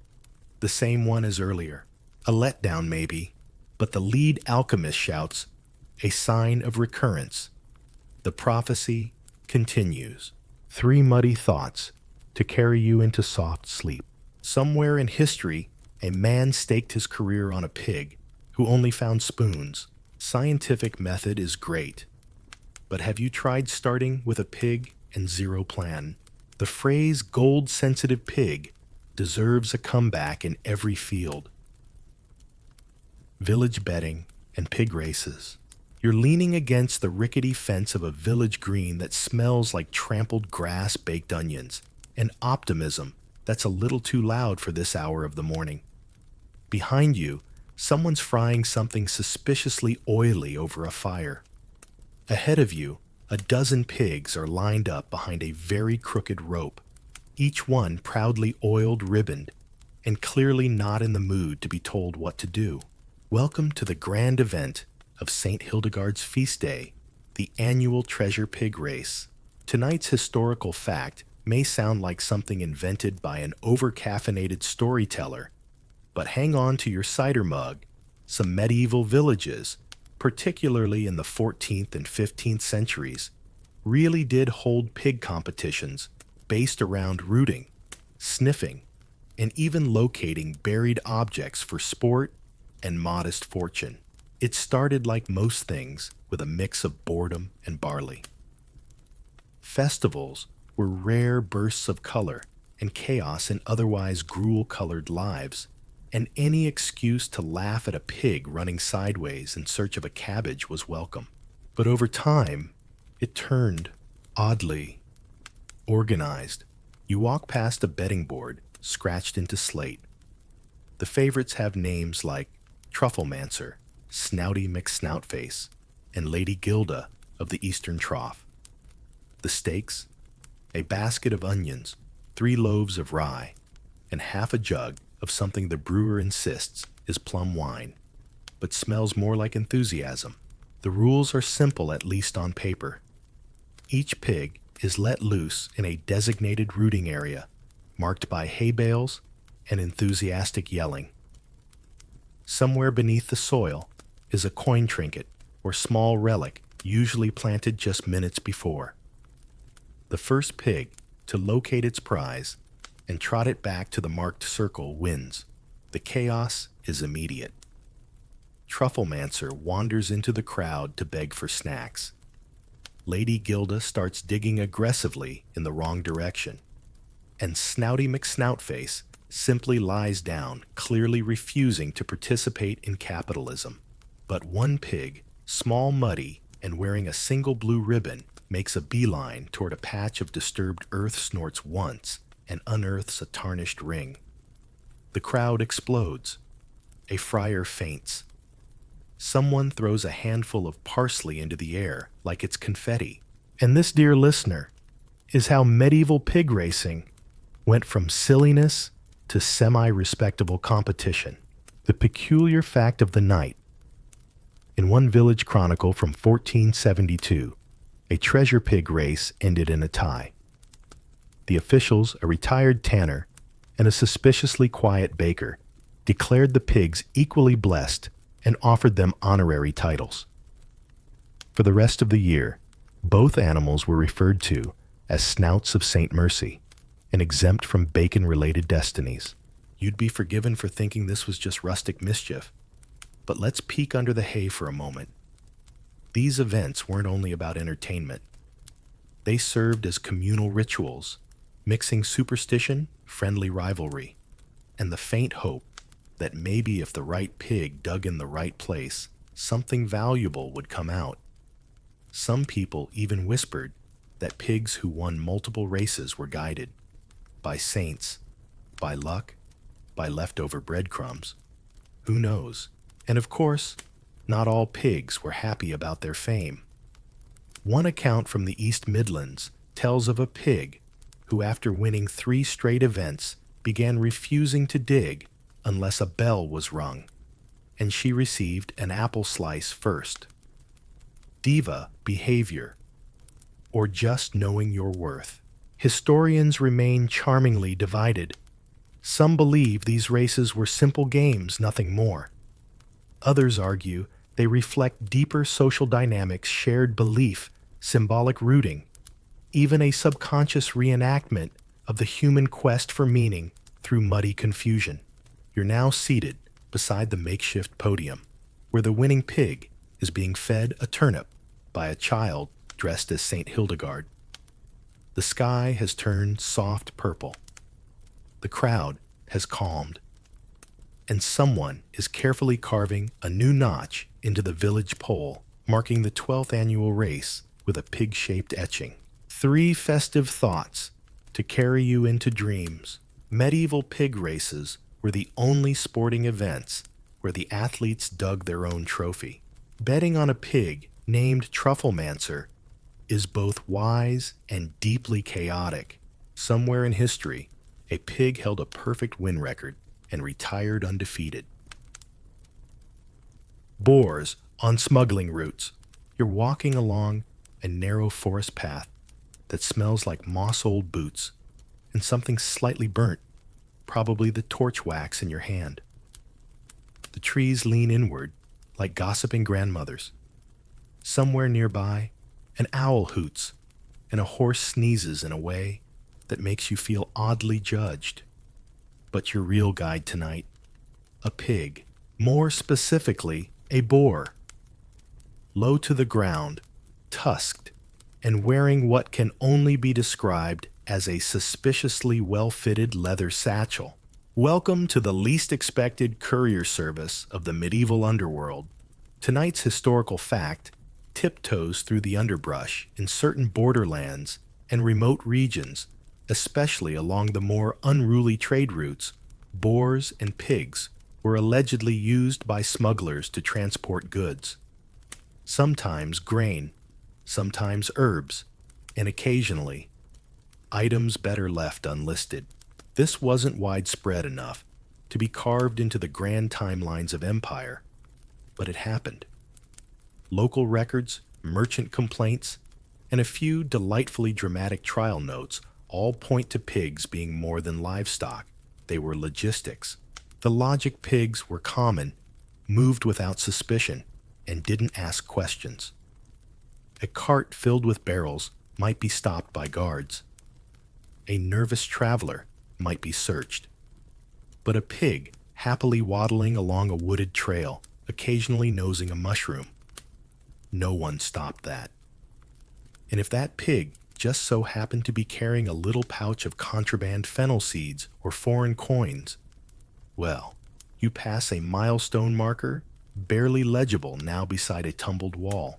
the same one as earlier. A letdown, maybe, but the lead alchemist shouts, a sign of recurrence. The prophecy continues. 3 muddy thoughts to carry you into soft sleep. Somewhere in history, a man staked his career on a pig who only found spoons. Scientific method is great, but have you tried starting with a pig and zero plan? The phrase gold-sensitive pig deserves a comeback in every field. Village betting and pig races. You're leaning against the rickety fence of a village green that smells like trampled grass, baked onions, and optimism that's a little too loud for this hour of the morning. Behind you, someone's frying something suspiciously oily over a fire. Ahead of you, a dozen pigs are lined up behind a very crooked rope, each one proudly oiled ribboned and clearly not in the mood to be told what to do. Welcome to the grand event of St. Hildegard's Feast Day, the annual treasure pig race. Tonight's historical fact may sound like something invented by an over-caffeinated storyteller, but hang on to your cider mug. Some medieval villages, particularly in the 14th and 15th centuries, really did hold pig competitions based around rooting, sniffing, and even locating buried objects for sport and modest fortune. It started like most things with a mix of boredom and barley. Festivals were rare bursts of color and chaos in otherwise gruel-colored lives, and any excuse to laugh at a pig running sideways in search of a cabbage was welcome. But over time, it turned oddly organized. You walk past a betting board scratched into slate. The favorites have names like Trufflemancer, Snouty McSnoutface, and Lady Gilda of the Eastern Trough. The stakes? A basket of onions, 3 loaves of rye, and half a jug of something the brewer insists is plum wine, but smells more like enthusiasm. The rules are simple, at least on paper. Each pig is let loose in a designated rooting area, marked by hay bales and enthusiastic yelling. Somewhere beneath the soil is a coin trinket or small relic, usually planted just minutes before. The first pig to locate its prize and trot it back to the marked circle wins. The chaos is immediate. Trufflemancer wanders into the crowd to beg for snacks. Lady Gilda starts digging aggressively in the wrong direction, and Snouty McSnoutface simply lies down, clearly refusing to participate in capitalism. But one pig, small, muddy, and wearing a single blue ribbon, makes a beeline toward a patch of disturbed earth, snorts once, and unearths a tarnished ring. The crowd explodes. A friar faints. Someone throws a handful of parsley into the air like it's confetti. And this, dear listener, is how medieval pig racing went from silliness to semi-respectable competition. The peculiar fact of the night. In one village chronicle from 1472, a treasure pig race ended in a tie. The officials, a retired tanner, and a suspiciously quiet baker, declared the pigs equally blessed and offered them honorary titles. For the rest of the year, both animals were referred to as Snouts of St. Mercy and exempt from bacon-related destinies. You'd be forgiven for thinking this was just rustic mischief, but let's peek under the hay for a moment. These events weren't only about entertainment. They served as communal rituals, mixing superstition, friendly rivalry, and the faint hope that maybe if the right pig dug in the right place, something valuable would come out. Some people even whispered that pigs who won multiple races were guided by saints, by luck, by leftover breadcrumbs. Who knows? And of course, not all pigs were happy about their fame. One account from the East Midlands tells of a pig who, after winning 3 straight events, began refusing to dig unless a bell was rung, and she received an apple slice first. Diva behavior, or just knowing your worth. Historians remain charmingly divided. Some believe these races were simple games, nothing more. Others argue they reflect deeper social dynamics, shared belief, symbolic rooting, even a subconscious reenactment of the human quest for meaning through muddy confusion. You're now seated beside the makeshift podium, where the winning pig is being fed a turnip by a child dressed as Saint Hildegard. The sky has turned soft purple. The crowd has calmed, and someone is carefully carving a new notch into the village pole, marking the 12th annual race with a pig-shaped etching. 3 festive thoughts to carry you into dreams. Medieval pig races were the only sporting events where the athletes dug their own trophy. Betting on a pig named Trufflemancer is both wise and deeply chaotic. Somewhere in history, a pig held a perfect win record and retired undefeated. Boars on Smuggling Routes. You're walking along a narrow forest path that smells like moss-old boots and something slightly burnt, probably the torch wax in your hand. The trees lean inward like gossiping grandmothers. Somewhere nearby, an owl hoots and a horse sneezes in a way that makes you feel oddly judged. But your real guide tonight, a pig, more specifically, a boar. Low to the ground, tusked, and wearing what can only be described as a suspiciously well-fitted leather satchel. Welcome to the least expected courier service of the medieval underworld. Tonight's historical fact tiptoes through the underbrush in certain borderlands and remote regions, especially along the more unruly trade routes. Boars and pigs were allegedly used by smugglers to transport goods. Sometimes grain, sometimes herbs, and occasionally items better left unlisted. This wasn't widespread enough to be carved into the grand timelines of empire, but it happened. Local records, merchant complaints, and a few delightfully dramatic trial notes all point to pigs being more than livestock. They were logistics. The logic pigs were common, moved without suspicion, and didn't ask questions. A cart filled with barrels might be stopped by guards. A nervous traveler might be searched. But a pig happily waddling along a wooded trail, occasionally nosing a mushroom, no one stopped that. And if that pig just so happened to be carrying a little pouch of contraband fennel seeds or foreign coins, well, you pass a milestone marker, barely legible now beside a tumbled wall.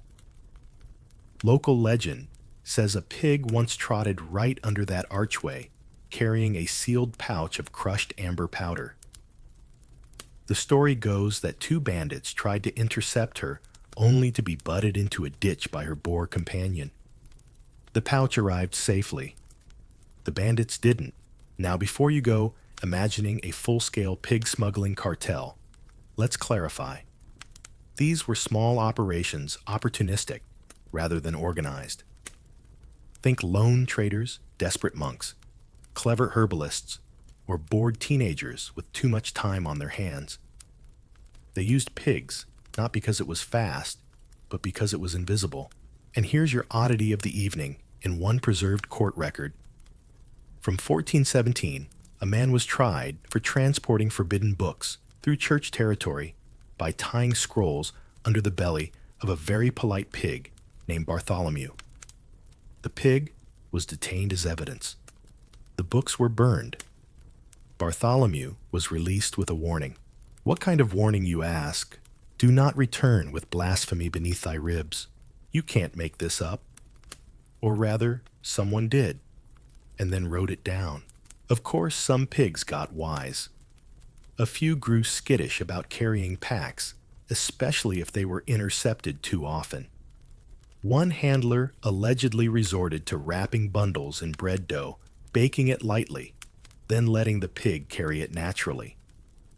Local legend says a pig once trotted right under that archway, carrying a sealed pouch of crushed amber powder. The story goes that two bandits tried to intercept her, only to be butted into a ditch by her boar companion. The pouch arrived safely. The bandits didn't. Now, before you go imagining a full-scale pig smuggling cartel, let's clarify. These were small operations, opportunistic, rather than organized. Think lone traders, desperate monks, clever herbalists, or bored teenagers with too much time on their hands. They used pigs, not because it was fast, but because it was invisible. And here's your oddity of the evening in one preserved court record. From 1417, a man was tried for transporting forbidden books through church territory by tying scrolls under the belly of a very polite pig named Bartholomew. The pig was detained as evidence. The books were burned. Bartholomew was released with a warning. What kind of warning, you ask? Do not return with blasphemy beneath thy ribs. You can't make this up. Or rather, someone did, and then wrote it down. Of course, some pigs got wise. A few grew skittish about carrying packs, especially if they were intercepted too often. One handler allegedly resorted to wrapping bundles in bread dough, baking it lightly, then letting the pig carry it naturally,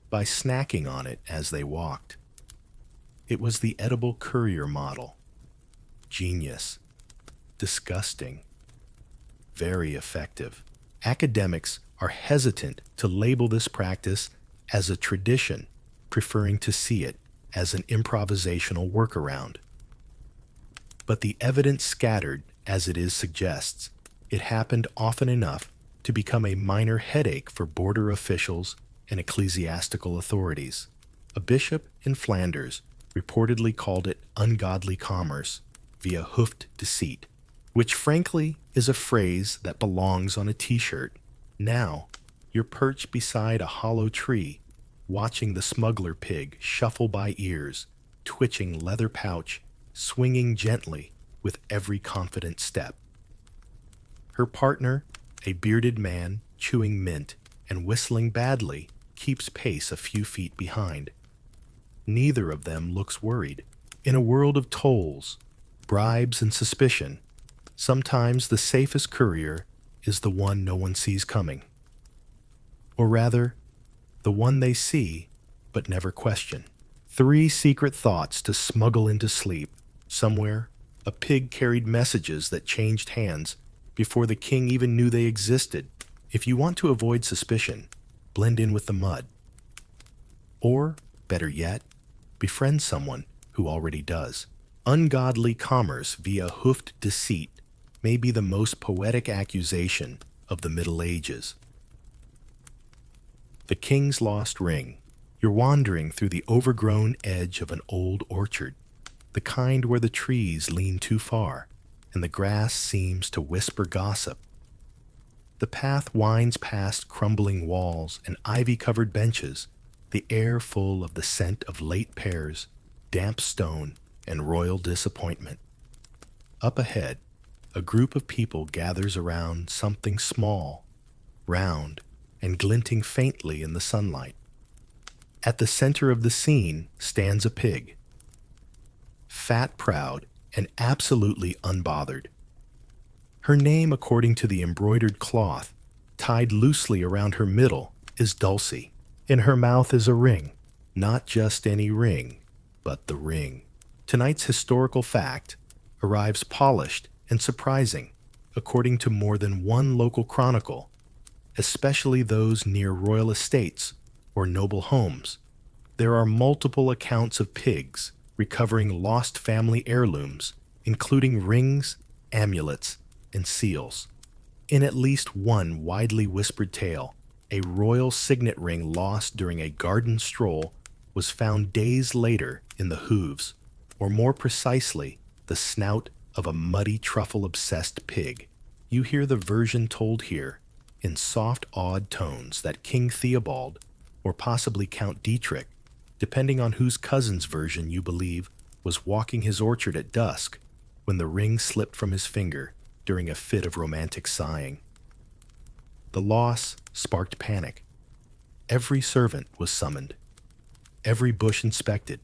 by snacking on it as they walked. It was the edible courier model. Genius. Disgusting. Very effective. Academics are hesitant to label this practice as a tradition, preferring to see it as an improvisational workaround. But the evidence scattered as it is suggests, it happened often enough to become a minor headache for border officials and ecclesiastical authorities. A bishop in Flanders reportedly called it ungodly commerce via hoofed deceit, which frankly is a phrase that belongs on a t-shirt. Now, you're perched beside a hollow tree, watching the smuggler pig shuffle by ears, twitching leather pouch, swinging gently with every confident step. Her partner, a bearded man chewing mint and whistling badly, keeps pace a few feet behind. Neither of them looks worried. In a world of tolls, bribes, and suspicion, sometimes the safest courier is the one no one sees coming. Or rather, the one they see but never question. 3 secret thoughts to smuggle into sleep. Somewhere, a pig carried messages that changed hands before the king even knew they existed. If you want to avoid suspicion, blend in with the mud. Or, better yet, befriend someone who already does. Ungodly commerce via hoofed deceit may be the most poetic accusation of the Middle Ages. The King's Lost Ring. You're wandering through the overgrown edge of an old orchard, the kind where the trees lean too far and the grass seems to whisper gossip. The path winds past crumbling walls and ivy-covered benches, the air full of the scent of late pears, damp stone, and royal disappointment. Up ahead, a group of people gathers around something small, round, and glinting faintly in the sunlight. At the center of the scene stands a pig, fat, proud, and absolutely unbothered. Her name, according to the embroidered cloth tied loosely around her middle, is Dulcie. In her mouth is a ring, not just any ring, but the ring. Tonight's historical fact arrives polished and surprising, according to more than one local chronicle, especially those near royal estates or noble homes. There are multiple accounts of pigs recovering lost family heirlooms, including rings, amulets, and seals. In at least one widely whispered tale, a royal signet ring lost during a garden stroll was found days later in the hooves, or more precisely, the snout of a muddy truffle-obsessed pig. You hear the version told here in soft, awed tones that King Theobald, or possibly Count Dietrich, depending on whose cousin's version you believe, was walking his orchard at dusk when the ring slipped from his finger during a fit of romantic sighing. The loss sparked panic. Every servant was summoned, every bush inspected.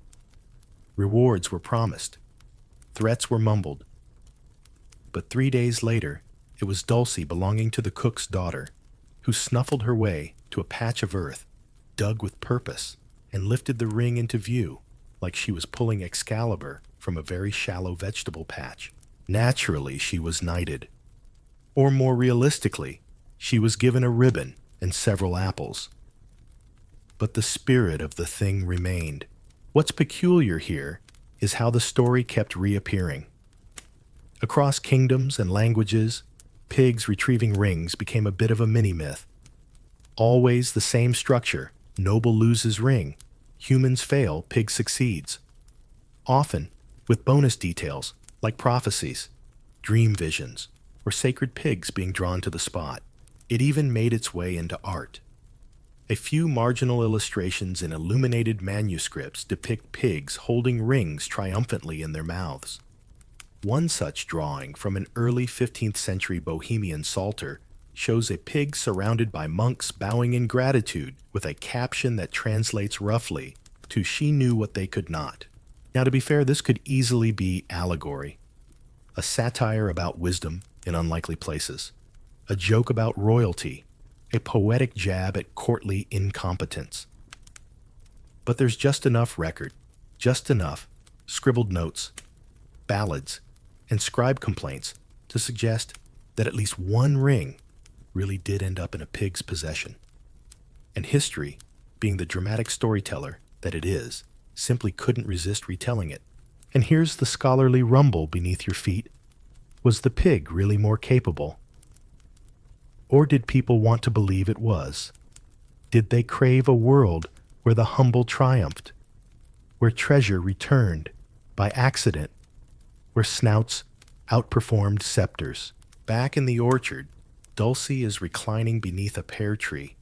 Rewards were promised, threats were mumbled. But 3 days later, it was Dulcie, belonging to the cook's daughter, who snuffled her way to a patch of earth, dug with purpose, and lifted the ring into view like she was pulling Excalibur from a very shallow vegetable patch. Naturally, she was knighted. Or more realistically, she was given a ribbon and several apples. But the spirit of the thing remained. What's peculiar here is how the story kept reappearing. Across kingdoms and languages, pigs retrieving rings became a bit of a mini-myth. Always the same structure: noble loses ring, humans fail, pig succeeds. Often with bonus details like prophecies, dream visions, or sacred pigs being drawn to the spot. It even made its way into art. A few marginal illustrations in illuminated manuscripts depict pigs holding rings triumphantly in their mouths. One such drawing from an early 15th century Bohemian psalter shows a pig surrounded by monks bowing in gratitude with a caption that translates roughly to "She knew what they could not." Now, to be fair, this could easily be allegory, a satire about wisdom in unlikely places, a joke about royalty, a poetic jab at courtly incompetence. But there's just enough record, just enough scribbled notes, ballads, and scribe complaints to suggest that at least one ring really did end up in a pig's possession. And history, being the dramatic storyteller that it is, simply couldn't resist retelling it. And here's the scholarly rumble beneath your feet. Was the pig really more capable? Or did people want to believe it was? Did they crave a world where the humble triumphed, where treasure returned by accident, where snouts outperformed scepters? Back in the orchard, Dulcie is reclining beneath a pear tree.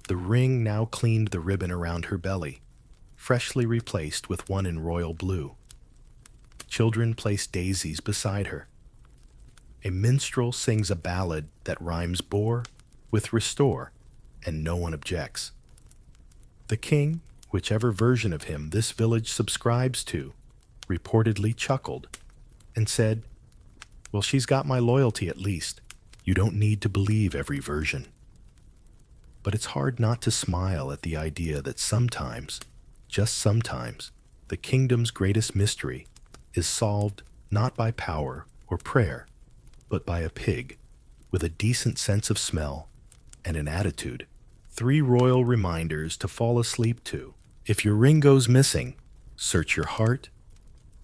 The ring now cleaned the ribbon around her belly, freshly replaced with one in royal blue. Children place daisies beside her. A minstrel sings a ballad that rhymes boar with restore, and no one objects. The king, whichever version of him this village subscribes to, reportedly chuckled and said, "Well, she's got my loyalty at least. You don't need to believe every version." But it's hard not to smile at the idea that sometimes, just sometimes, the kingdom's greatest mystery is solved not by power or prayer, but by a pig with a decent sense of smell and an attitude. 3 royal reminders to fall asleep to. If your ring goes missing, search your heart,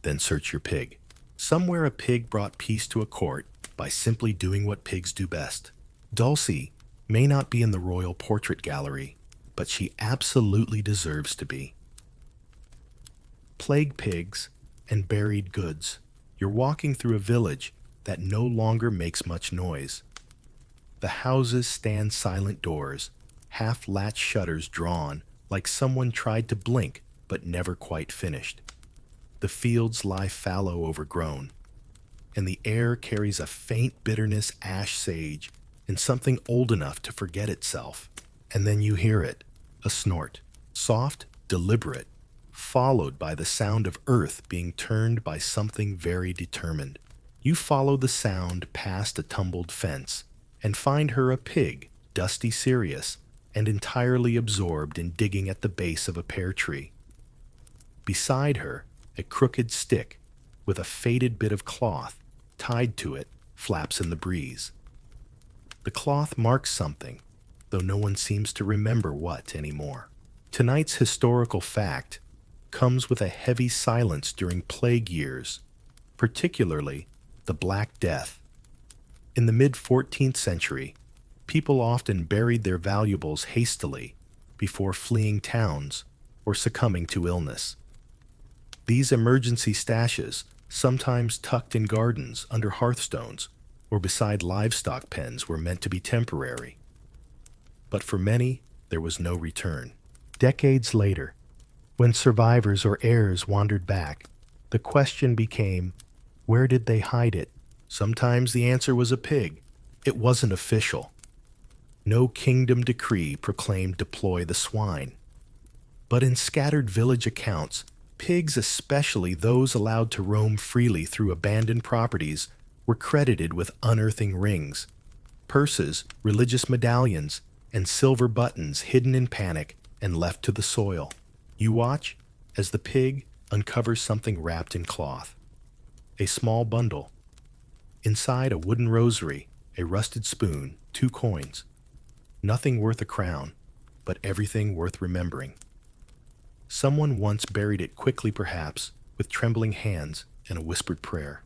then search your pig. Somewhere a pig brought peace to a court by simply doing what pigs do best. Dulcie may not be in the royal portrait gallery, but she absolutely deserves to be. Plague pigs and buried goods. You're walking through a village that no longer makes much noise. The houses stand silent doors, half-latched shutters drawn like someone tried to blink but never quite finished. The fields lie fallow, overgrown, and the air carries a faint bitterness, ash sage, and something old enough to forget itself. And then you hear it, a snort, soft, deliberate, followed by the sound of earth being turned by something very determined. You follow the sound past a tumbled fence and find her a pig, dusty serious, and entirely absorbed in digging at the base of a pear tree. Beside her, a crooked stick with a faded bit of cloth tied to it flaps in the breeze. The cloth marks something, though no one seems to remember what anymore. Tonight's historical fact comes with a heavy silence during plague years, particularly the Black Death. In the mid-14th century, people often buried their valuables hastily before fleeing towns or succumbing to illness. These emergency stashes, sometimes tucked in gardens under hearthstones or beside livestock pens, were meant to be temporary. But for many, there was no return. Decades later, when survivors or heirs wandered back, the question became, where did they hide it? Sometimes the answer was a pig. It wasn't official. No kingdom decree proclaimed deploy the swine. But in scattered village accounts, pigs, especially those allowed to roam freely through abandoned properties, were credited with unearthing rings, purses, religious medallions, and silver buttons hidden in panic and left to the soil. You watch as the pig uncovers something wrapped in cloth. A small bundle. Inside, a wooden rosary, a rusted spoon, 2 coins. Nothing worth a crown, but everything worth remembering. Someone once buried it quickly, perhaps, with trembling hands and a whispered prayer.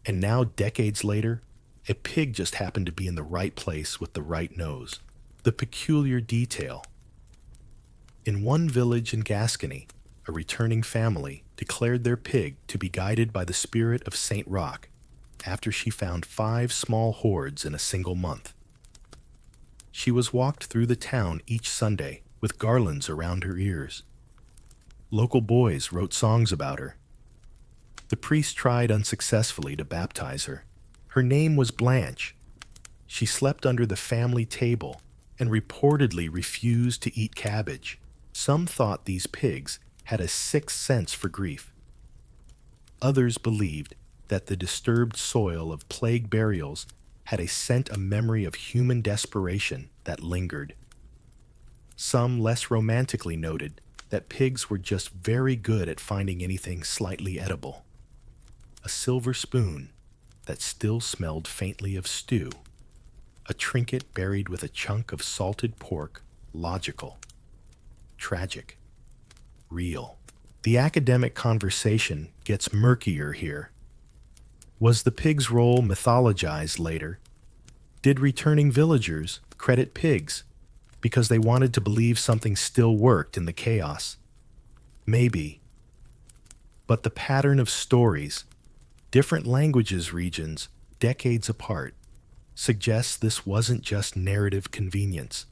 And now, decades later, a pig just happened to be in the right place with the right nose. The peculiar detail. In one village in Gascony, a returning family declared their pig to be guided by the spirit of Saint Roch after she found 5 small hordes in a single month. She was walked through the town each Sunday with garlands around her ears. Local boys wrote songs about her. The priest tried unsuccessfully to baptize her. Her name was Blanche. She slept under the family table and reportedly refused to eat cabbage. Some thought these pigs had a 6th sense for grief. Others believed that the disturbed soil of plague burials had a memory of human desperation that lingered. Some less romantically noted that pigs were just very good at finding anything slightly edible. A silver spoon that still smelled faintly of stew. A trinket buried with a chunk of salted pork, logical. Tragic. Real. The academic conversation gets murkier here. Was the pig's role mythologized later? Did returning villagers credit pigs because they wanted to believe something still worked in the chaos? Maybe. But the pattern of stories, different languages regions, decades apart, suggests this wasn't just narrative convenience.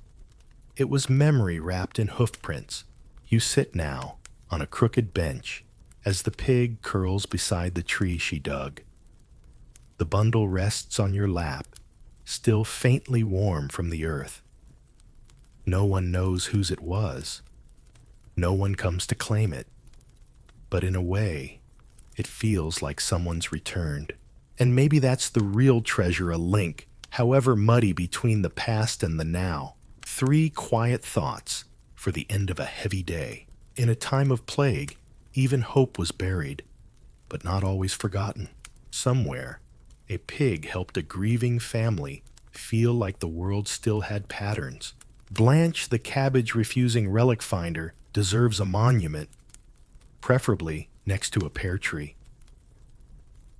It was memory wrapped in hoofprints. You sit now on a crooked bench as the pig curls beside the tree she dug. The bundle rests on your lap, still faintly warm from the earth. No one knows whose it was. No one comes to claim it. But in a way, it feels like someone's returned. And maybe that's the real treasure, a link, however muddy, between the past and the now. 3 quiet thoughts for the end of a heavy day. In a time of plague, even hope was buried, but not always forgotten. Somewhere, a pig helped a grieving family feel like the world still had patterns. Blanche, the cabbage-refusing relic finder, deserves a monument, preferably next to a pear tree.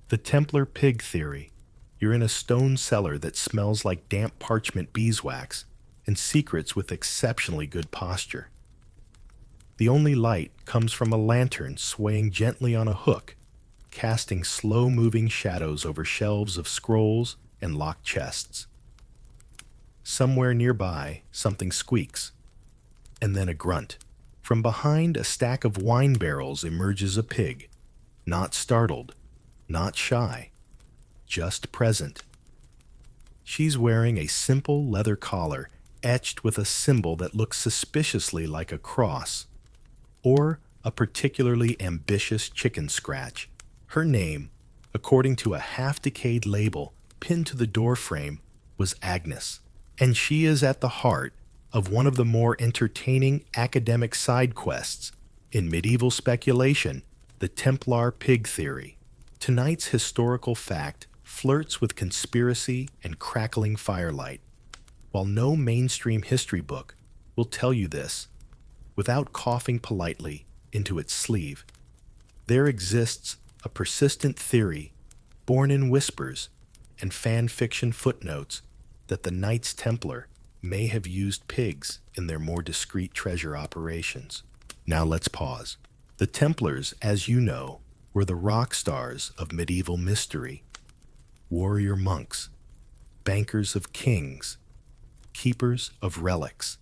The Templar pig theory. You're in a stone cellar that smells like damp parchment beeswax and secrets with exceptionally good posture. The only light comes from a lantern swaying gently on a hook, casting slow-moving shadows over shelves of scrolls and locked chests. Somewhere nearby, something squeaks, and then a grunt. From behind a stack of wine barrels emerges a pig, not startled, not shy, just present. She's wearing a simple leather collar etched with a symbol that looks suspiciously like a cross, or a particularly ambitious chicken scratch. Her name, according to a half-decayed label pinned to the doorframe, was Agnes, and she is at the heart of one of the more entertaining academic side quests in medieval speculation, the Templar pig theory. Tonight's historical fact flirts with conspiracy and crackling firelight. While no mainstream history book will tell you this without coughing politely into its sleeve, there exists a persistent theory, born in whispers and fan fiction footnotes, that the Knights Templar may have used pigs in their more discreet treasure operations. Now let's pause. The Templars, as you know, were the rock stars of medieval mystery. Warrior monks, bankers of kings, keepers of relics.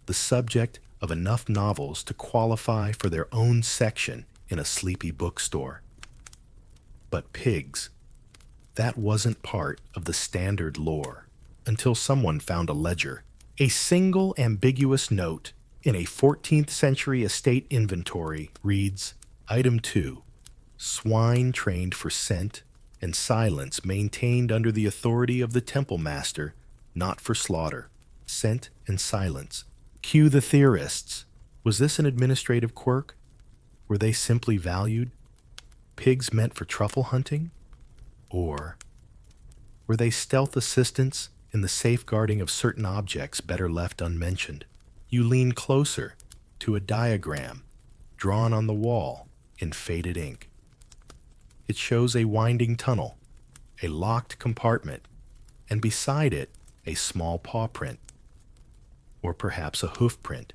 The subject of enough novels to qualify for their own section in a sleepy bookstore. But pigs, That wasn't part of the standard lore until someone found a ledger. A single ambiguous note in a 14th century estate inventory reads, Item 2, swine trained for scent and silence maintained under the authority of the temple master, not for slaughter. Scent and silence. Cue the theorists. Was this an administrative quirk? Were they simply valued? Pigs meant for truffle hunting? Or were they stealth assistants in the safeguarding of certain objects better left unmentioned? You lean closer to a diagram drawn on the wall in faded ink. It shows a winding tunnel, a locked compartment, and beside it, a small paw print, or perhaps a hoof print.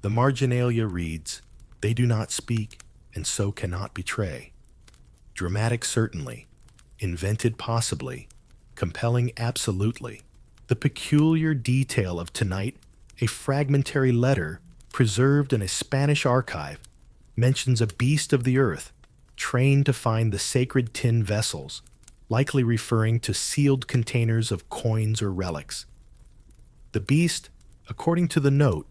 The marginalia reads, They do not speak, and so cannot betray. Dramatic certainly, invented possibly, compelling absolutely. The peculiar detail of tonight, a fragmentary letter preserved in a Spanish archive, mentions a beast of the earth, trained to find the sacred tin vessels, likely referring to sealed containers of coins or relics. The beast, according to the note,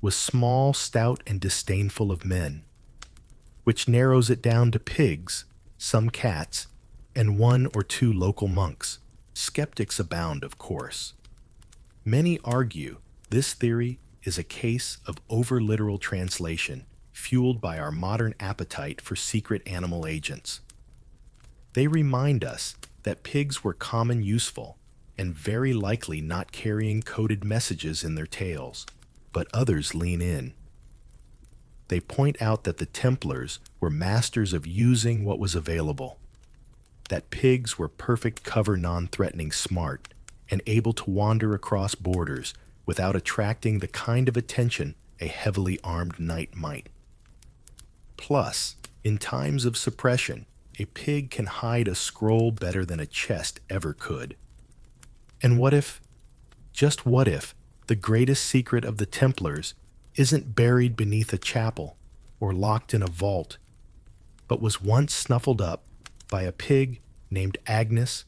was small, stout, and disdainful of men, which narrows it down to pigs, some cats, and 1 or 2 local monks. Skeptics abound, of course. Many argue this theory is a case of over-literal translation fueled by our modern appetite for secret animal agents. They remind us that pigs were common useful and very likely not carrying coded messages in their tails, but others lean in. They point out that the Templars were masters of using what was available, that pigs were perfect cover non-threatening smart and able to wander across borders without attracting the kind of attention a heavily armed knight might. Plus, in times of suppression, a pig can hide a scroll better than a chest ever could. And what if, just what if, the greatest secret of the Templars isn't buried beneath a chapel or locked in a vault, but was once snuffled up by a pig named Agnes,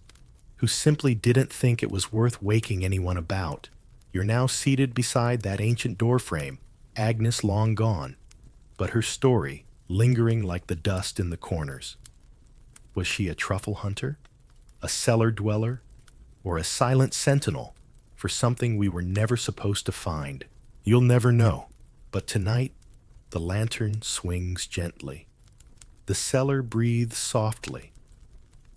who simply didn't think it was worth waking anyone about? You're now seated beside that ancient doorframe, Agnes long gone, but her story lingering like the dust in the corners. Was she a truffle hunter, a cellar dweller, or a silent sentinel for something we were never supposed to find? You'll never know, but tonight the lantern swings gently. The cellar breathes softly,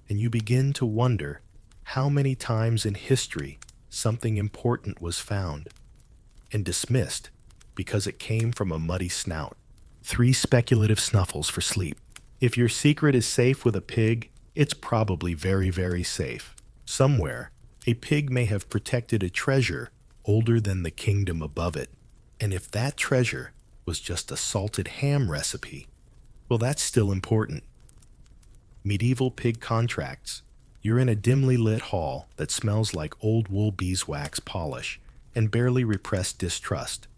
and you begin to wonder how many times in history something important was found and dismissed because it came from a muddy snout. 3 speculative snuffles for sleep. If your secret is safe with a pig, it's probably very, very safe. Somewhere, a pig may have protected a treasure older than the kingdom above it. And if that treasure was just a salted ham recipe, well, that's still important. Medieval pig contracts. You're in a dimly lit hall that smells like old wool beeswax polish and barely repressed distrust.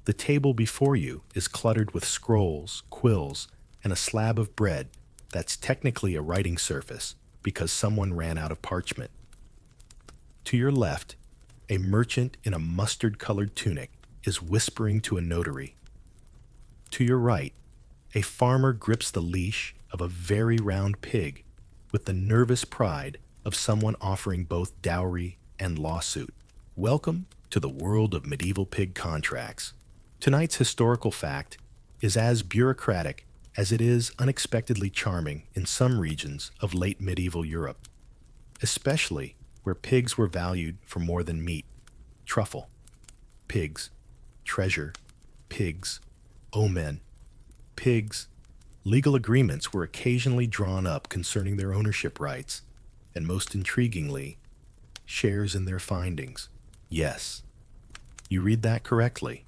The table before you is cluttered with scrolls, quills, and a slab of bread that's technically a writing surface because someone ran out of parchment. To your left, a merchant in a mustard-colored tunic is whispering to a notary. To your right, a farmer grips the leash of a very round pig with the nervous pride of someone offering both dowry and lawsuit. Welcome to the world of medieval pig contracts. Tonight's historical fact is as bureaucratic as it is unexpectedly charming in some regions of late medieval Europe, especially where pigs were valued for more than meat. Truffle, pigs, treasure, pigs, omen, pigs. Legal agreements were occasionally drawn up concerning their ownership rights, and most intriguingly, shares in their findings. Yes, you read that correctly.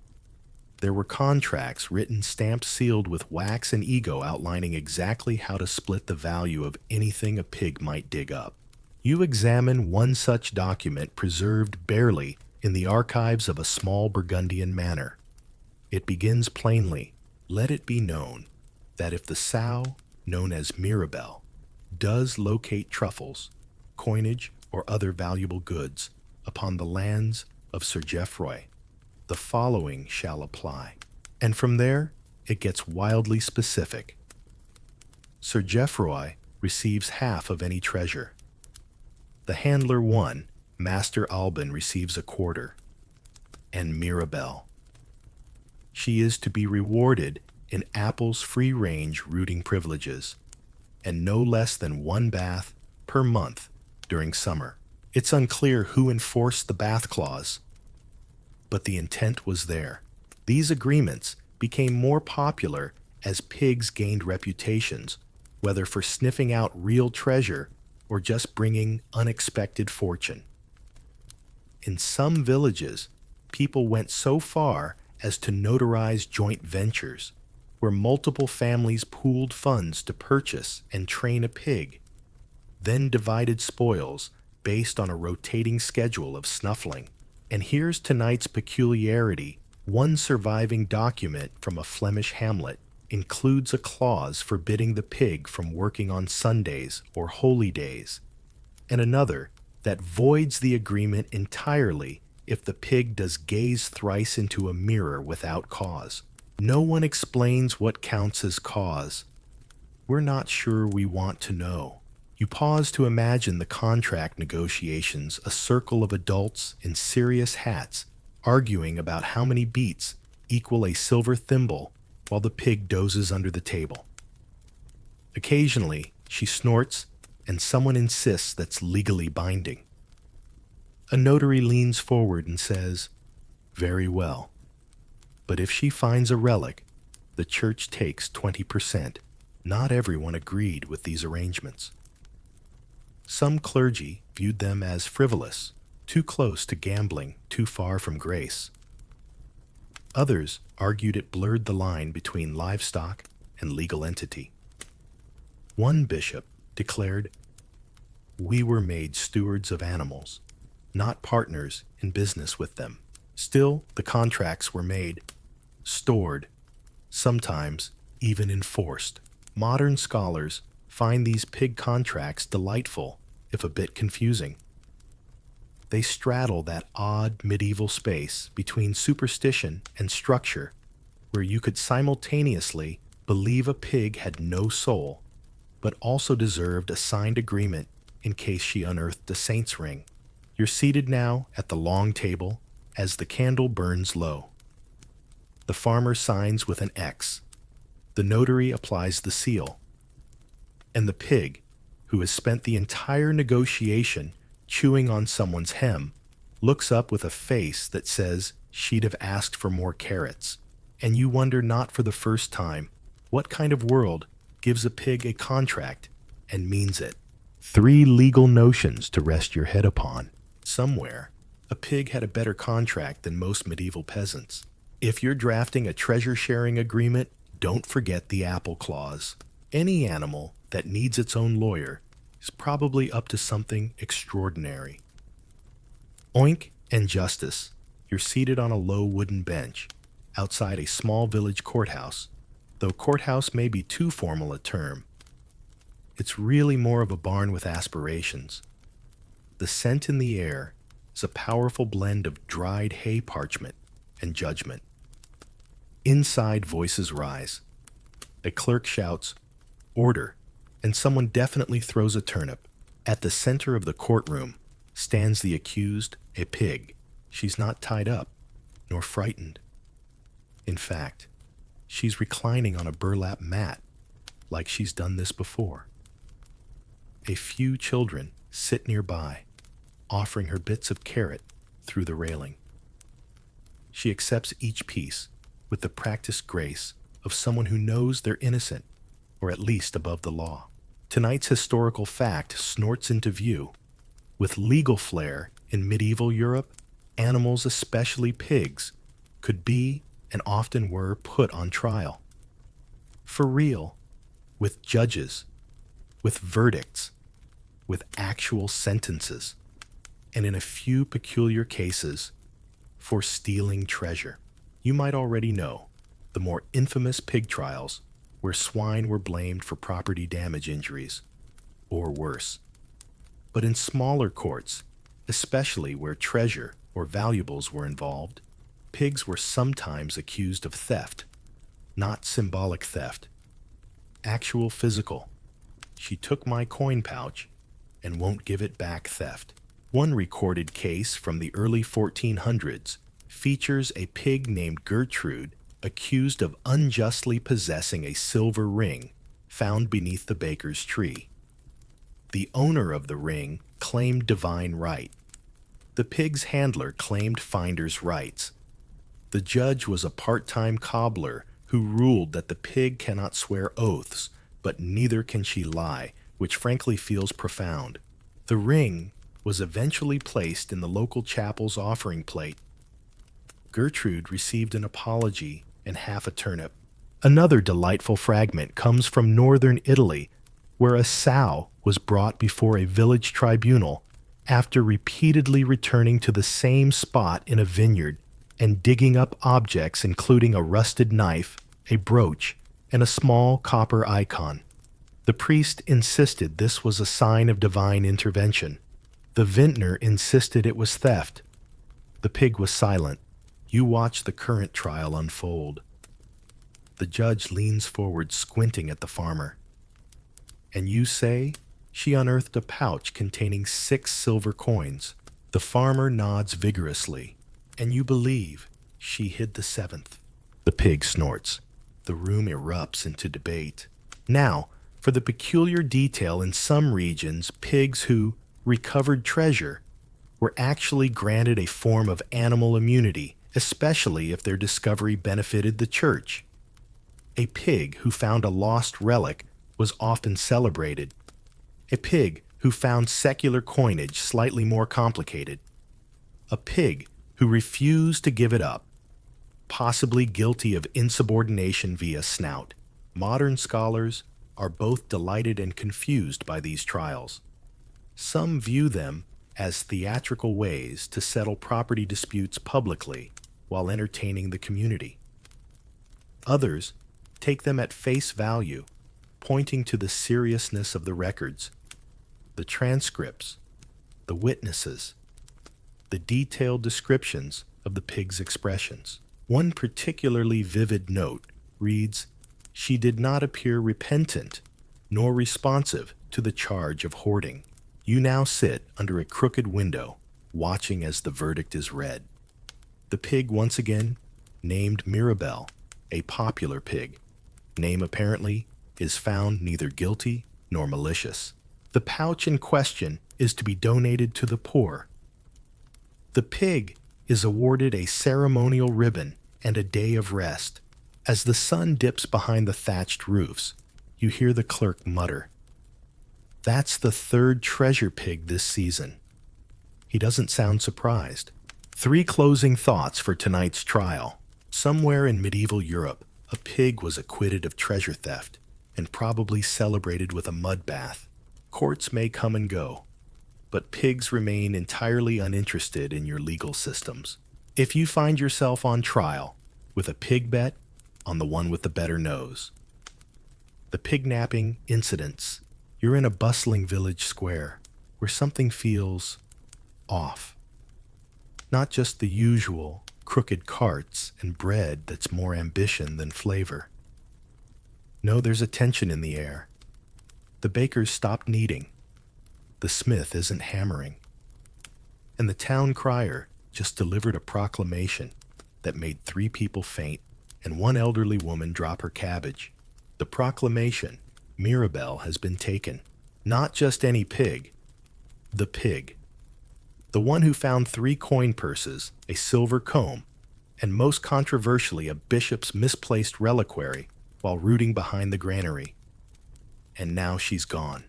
There were contracts written, stamped, sealed with wax and ego outlining exactly how to split the value of anything a pig might dig up. You examine one such document preserved barely in the archives of a small Burgundian manor. It begins plainly, let it be known that if the sow, known as Mirabelle, does locate truffles, coinage, or other valuable goods upon the lands of Sir Geoffroy, the following shall apply. And from there, it gets wildly specific. Sir Geoffroy receives half of any treasure. The handler 1, Master Alban, receives a quarter. And Mirabelle. She is to be rewarded in Apple's free-range rooting privileges, and no less than 1 bath per month during summer. It's unclear who enforced the bath clause, but the intent was there. These agreements became more popular as pigs gained reputations, whether for sniffing out real treasure or just bringing unexpected fortune. In some villages, people went so far as to notarize joint ventures, where multiple families pooled funds to purchase and train a pig, then divided spoils based on a rotating schedule of snuffling. And here's tonight's peculiarity. One surviving document from a Flemish hamlet includes a clause forbidding the pig from working on Sundays or holy days, and another that voids the agreement entirely if the pig does gaze thrice into a mirror without cause. No one explains what counts as cause. We're not sure we want to know. You pause to imagine the contract negotiations, a circle of adults in serious hats arguing about how many beats equal a silver thimble while the pig dozes under the table. Occasionally, she snorts and someone insists that's legally binding. A notary leans forward and says, "Very well. But if she finds a relic, the church takes 20%. Not everyone agreed with these arrangements. Some clergy viewed them as frivolous, too close to gambling, too far from grace. Others argued it blurred the line between livestock and legal entity. One bishop declared, "We were made stewards of animals, not partners in business with them." Still, the contracts were made, stored, sometimes even enforced. Modern scholars find these pig contracts delightful, if a bit confusing. They straddle that odd medieval space between superstition and structure, where you could simultaneously believe a pig had no soul, but also deserved a signed agreement in case she unearthed a saint's ring. You're seated now at the long table as the candle burns low. The farmer signs with an X. The notary applies the seal. And the pig, who has spent the entire negotiation chewing on someone's hem, looks up with a face that says she'd have asked for more carrots. And you wonder, not for the first time, what kind of world gives a pig a contract and means it. 3 legal notions to rest your head upon. Somewhere, a pig had a better contract than most medieval peasants. If you're drafting a treasure-sharing agreement, don't forget the apple clause. Any animal that needs its own lawyer is probably up to something extraordinary. Oink and Justice, you're seated on a low wooden bench outside a small village courthouse, though courthouse may be too formal a term. It's really more of a barn with aspirations. The scent in the air is a powerful blend of dried hay parchment and judgment. Inside, voices rise. A clerk shouts, "Order," and someone definitely throws a turnip. At the center of the courtroom stands the accused, a pig. She's not tied up, nor frightened. In fact, she's reclining on a burlap mat, like she's done this before. A few children sit nearby, offering her bits of carrot through the railing. She accepts each piece with the practiced grace of someone who knows they're innocent, or at least above the law. Tonight's historical fact snorts into view. With legal flair in medieval Europe, animals, especially pigs, could be and often were put on trial. For real, with judges, with verdicts, with actual sentences, and in a few peculiar cases, for stealing treasure. You might already know the more infamous pig trials where swine were blamed for property damage injuries, or worse. But in smaller courts, especially where treasure or valuables were involved, pigs were sometimes accused of theft, not symbolic theft, actual physical. She took my coin pouch and won't give it back theft. One recorded case from the early 1400s features a pig named Gertrude accused of unjustly possessing a silver ring found beneath the baker's tree. The owner of the ring claimed divine right. The pig's handler claimed finder's rights. The judge was a part-time cobbler who ruled that the pig cannot swear oaths, but neither can she lie, which frankly feels profound. The ring was eventually placed in the local chapel's offering plate. Gertrude received an apology and half a turnip. Another delightful fragment comes from northern Italy, where a sow was brought before a village tribunal after repeatedly returning to the same spot in a vineyard and digging up objects including a rusted knife, a brooch, and a small copper icon. The priest insisted this was a sign of divine intervention. The vintner insisted it was theft. The pig was silent. You watch the current trial unfold. The judge leans forward, squinting at the farmer. And you say she unearthed a pouch containing 6 silver coins. The farmer nods vigorously. And you believe she hid the 7th. The pig snorts. The room erupts into debate. Now, for the peculiar detail, in some regions, pigs who recovered treasure were actually granted a form of animal immunity, especially if their discovery benefited the church. A pig who found a lost relic was often celebrated. A pig who found secular coinage slightly more complicated. A pig who refused to give it up, possibly guilty of insubordination via snout. Modern scholars are both delighted and confused by these trials. Some view them as theatrical ways to settle property disputes publicly while entertaining the community. Others take them at face value, pointing to the seriousness of the records, the transcripts, the witnesses, the detailed descriptions of the pig's expressions. One particularly vivid note reads, "She did not appear repentant nor responsive to the charge of hoarding." You now sit under a crooked window, watching as the verdict is read. The pig once again named Mirabelle, a popular pig. Name apparently is found neither guilty nor malicious. The pouch in question is to be donated to the poor. The pig is awarded a ceremonial ribbon and a day of rest. As the sun dips behind the thatched roofs, you hear the clerk mutter, "That's the 3rd treasure pig this season." He doesn't sound surprised. 3 closing thoughts for tonight's trial. Somewhere in medieval Europe, a pig was acquitted of treasure theft and probably celebrated with a mud bath. Courts may come and go, but pigs remain entirely uninterested in your legal systems. If you find yourself on trial with a pig, bet on the one with the better nose. The pignapping incidents. You're in a bustling village square where something feels off. Not just the usual crooked carts and bread that's more ambition than flavor. No, there's a tension in the air. The baker's stopped kneading. The smith isn't hammering. And the town crier just delivered a proclamation that made 3 people faint and 1 elderly woman drop her cabbage. The proclamation, Mirabelle has been taken. Not just any pig, the pig. The one who found 3 coin purses, a silver comb, and most controversially a bishop's misplaced reliquary while rooting behind the granary. And now she's gone.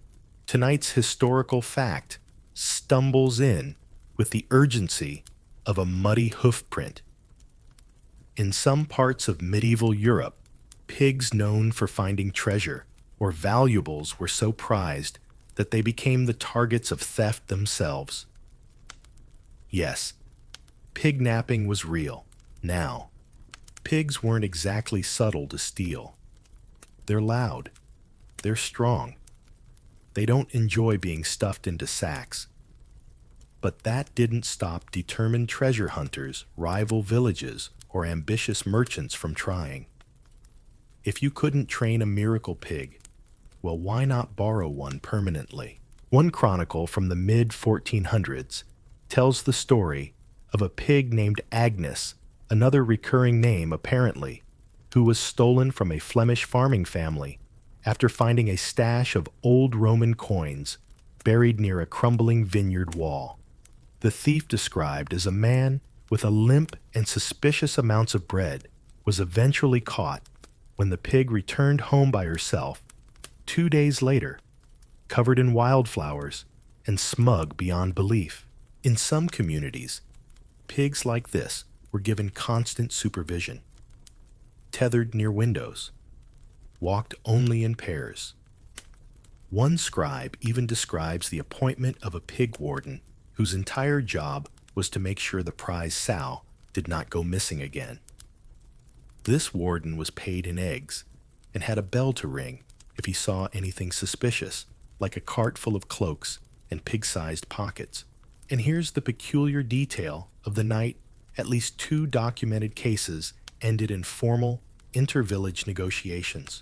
Tonight's historical fact stumbles in with the urgency of a muddy hoofprint. In some parts of medieval Europe, pigs known for finding treasure or valuables were so prized that they became the targets of theft themselves. Yes, pig napping was real. Now, pigs weren't exactly subtle to steal. They're loud. They're strong. They don't enjoy being stuffed into sacks. But that didn't stop determined treasure hunters, rival villages, or ambitious merchants from trying. If you couldn't train a miracle pig, well, why not borrow one permanently? One chronicle from the mid-1400s tells the story of a pig named Agnes, another recurring name apparently, who was stolen from a Flemish farming family after finding a stash of old Roman coins buried near a crumbling vineyard wall. The thief, described as a man with a limp and suspicious amounts of bread, was eventually caught when the pig returned home by herself 2 days later, covered in wildflowers and smug beyond belief. In some communities, pigs like this were given constant supervision, tethered near windows, walked only in pairs. One scribe even describes the appointment of a pig warden whose entire job was to make sure the prize sow did not go missing again. This warden was paid in eggs and had a bell to ring if he saw anything suspicious, like a cart full of cloaks and pig-sized pockets. And here's the peculiar detail of the night: at least 2 documented cases ended in formal inter-village negotiations.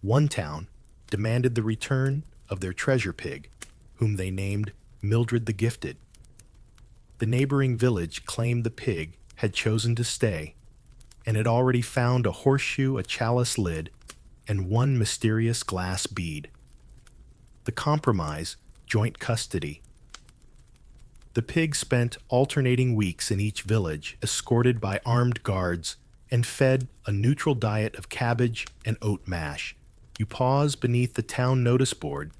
One town demanded the return of their treasure pig, whom they named Mildred the Gifted. The neighboring village claimed the pig had chosen to stay and had already found a horseshoe, a chalice lid, and one mysterious glass bead. The compromise: joint custody. The pig spent alternating weeks in each village, escorted by armed guards, and fed a neutral diet of cabbage and oat mash. You pause beneath the town notice board,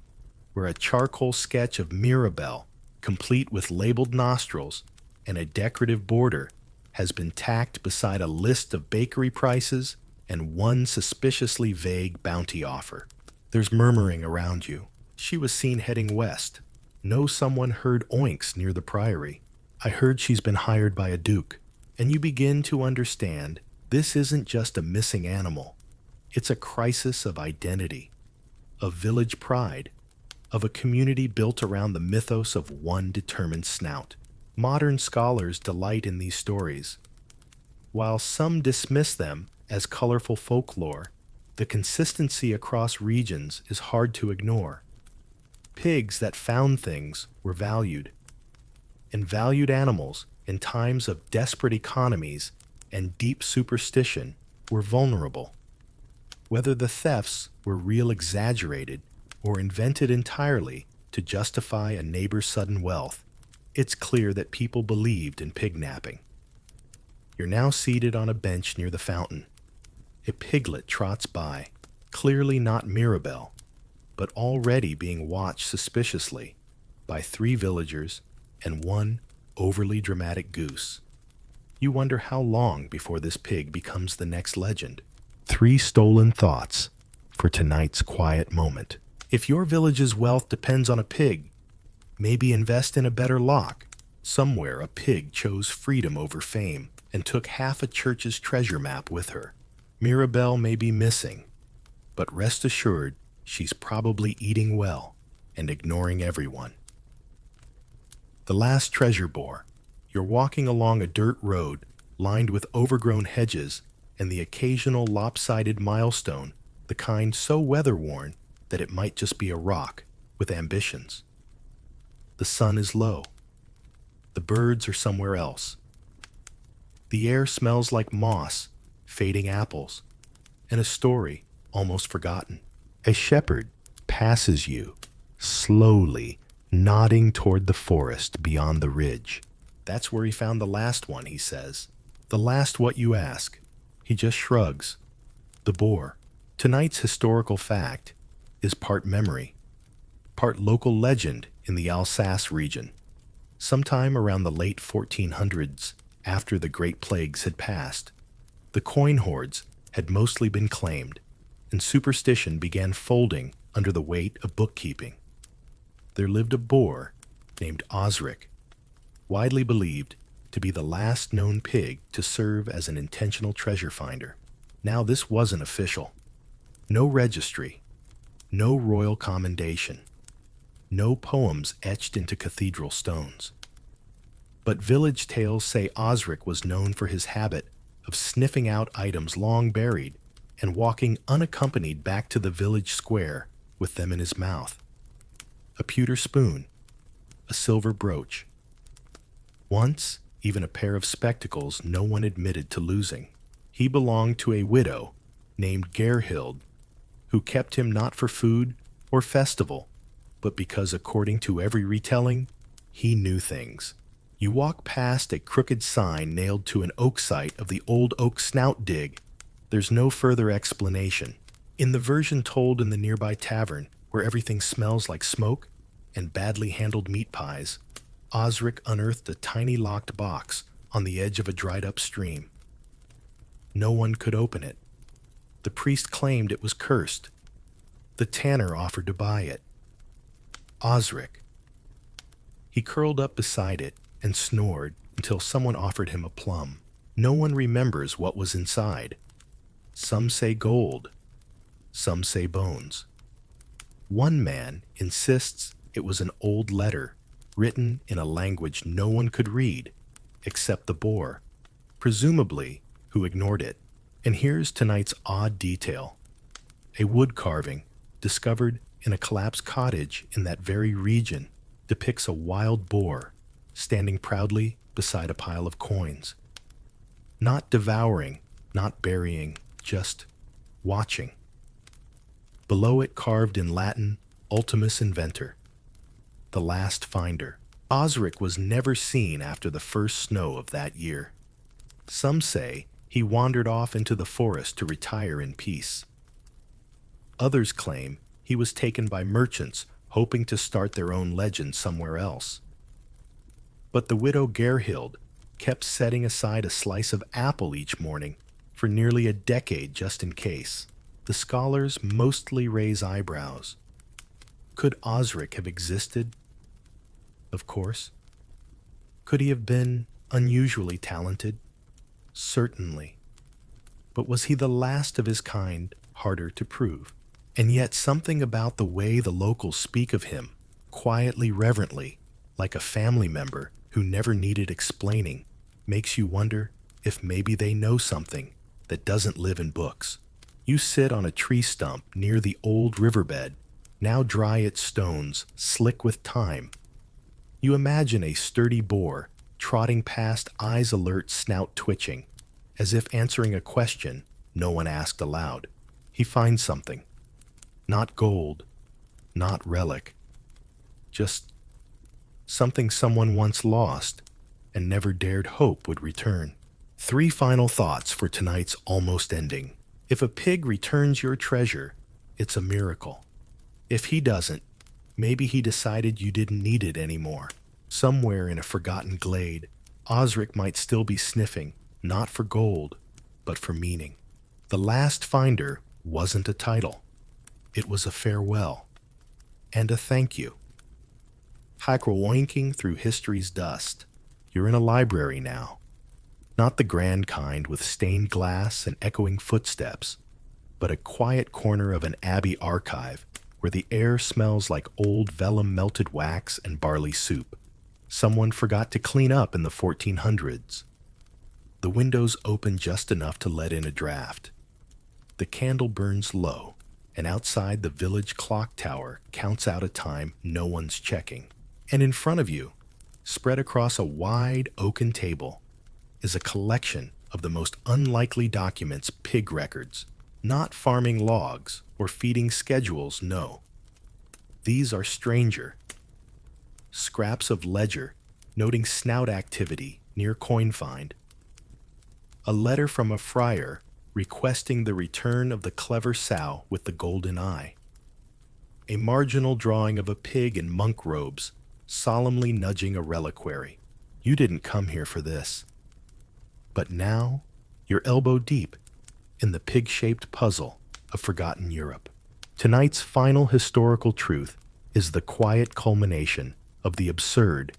where a charcoal sketch of Mirabelle, complete with labeled nostrils and a decorative border, has been tacked beside a list of bakery prices and one suspiciously vague bounty offer. There's murmuring around you. She was seen heading west. Know someone heard oinks near the priory. I heard she's been hired by a duke. And you begin to understand this isn't just a missing animal. It's a crisis of identity, of village pride, of a community built around the mythos of one determined snout. Modern scholars delight in these stories. While some dismiss them as colorful folklore, the consistency across regions is hard to ignore. Pigs that found things were valued, and valued animals in times of desperate economies and deep superstition were vulnerable. Whether the thefts were real, exaggerated, or invented entirely to justify a neighbor's sudden wealth, it's clear that people believed in pig napping. You're now seated on a bench near the fountain. A piglet trots by, clearly not Mirabelle, but already being watched suspiciously by 3 villagers and one overly dramatic goose. You wonder how long before this pig becomes the next legend. 3 stolen thoughts for tonight's quiet moment. If your village's wealth depends on a pig, maybe invest in a better lock. Somewhere a pig chose freedom over fame and took half a church's treasure map with her. Mirabelle may be missing, but rest assured she's probably eating well and ignoring everyone. The last treasure boar. You're walking along a dirt road lined with overgrown hedges and the occasional lopsided milestone, the kind so weather-worn that it might just be a rock with ambitions. The sun is low. The birds are somewhere else. The air smells like moss, fading apples, and a story almost forgotten. A shepherd passes you, slowly, nodding toward the forest beyond the ridge. That's where he found the last one, he says. The last what you ask. He just shrugs. The boar. Tonight's historical fact is part memory, part local legend in the Alsace region. Sometime around the late 1400s, after the Great Plagues had passed, the coin hoards had mostly been claimed, and superstition began folding under the weight of bookkeeping. There lived a boar named Osric, widely believed to be the last known pig to serve as an intentional treasure finder. Now, this wasn't official. No registry, No royal commendation. No poems etched into cathedral stones. But village tales say Osric was known for his habit of sniffing out items long buried and walking unaccompanied back to the village square with them in his mouth. A pewter spoon, a silver brooch. Once, even a pair of spectacles no one admitted to losing. He belonged to a widow named Gerhild, who kept him not for food or festival, but because, according to every retelling, he knew things. You walk past a crooked sign nailed to an oak site of the old oak snout dig. There's no further explanation. In the version told in the nearby tavern, where everything smells like smoke and badly handled meat pies, Osric unearthed a tiny locked box on the edge of a dried-up stream. No one could open it. The priest claimed it was cursed. The tanner offered to buy it. Osric. He curled up beside it and snored until someone offered him a plum. No one remembers what was inside. Some say gold. Some say bones. One man insists it was an old letter written in a language no one could read except the boar, presumably who ignored it. And here's tonight's odd detail. A wood carving discovered in a collapsed cottage in that very region depicts a wild boar standing proudly beside a pile of coins. Not devouring, not burying, just watching. Below it, carved in Latin, Ultimus Inventor, the last finder. Osric was never seen after the first snow of that year. Some say he wandered off into the forest to retire in peace. Others claim he was taken by merchants hoping to start their own legend somewhere else. But the widow Gerhild kept setting aside a slice of apple each morning for nearly a decade just in case. The scholars mostly raise eyebrows. Could Osric have existed? Of course. Could he have been unusually talented? Certainly. But was he the last of his kind? Harder to prove. And yet something about the way the locals speak of him, quietly, reverently, like a family member who never needed explaining, makes you wonder if maybe they know something that doesn't live in books. You sit on a tree stump near the old riverbed, now dry its stones, slick with time. You imagine a sturdy boar trotting past, eyes alert, snout twitching, as if answering a question no one asked aloud. He finds something. Not gold, not relic, just something someone once lost and never dared hope would return. 3 final thoughts for tonight's almost ending. If a pig returns your treasure, it's a miracle. If he doesn't, maybe he decided you didn't need it anymore. Somewhere in a forgotten glade, Osric might still be sniffing, not for gold, but for meaning. The last finder wasn't a title. It was a farewell and a thank you. Oinking through history's dust. You're in a library now. Not the grand kind with stained glass and echoing footsteps, but a quiet corner of an abbey archive where the air smells like old vellum melted wax and barley soup. Someone forgot to clean up in the 1400s. The windows open just enough to let in a draft. The candle burns low, and outside the village clock tower counts out a time no one's checking. And in front of you, spread across a wide oaken table, is a collection of the most unlikely documents, pig records. Not farming logs or feeding schedules, no. These are stranger. Scraps of ledger noting snout activity near coin find. A letter from a friar requesting the return of the clever sow with the golden eye. A marginal drawing of a pig in monk robes solemnly nudging a reliquary. You didn't come here for this. But now, you're elbow deep in the pig-shaped puzzle of forgotten Europe. Tonight's final historical truth is the quiet culmination of the absurd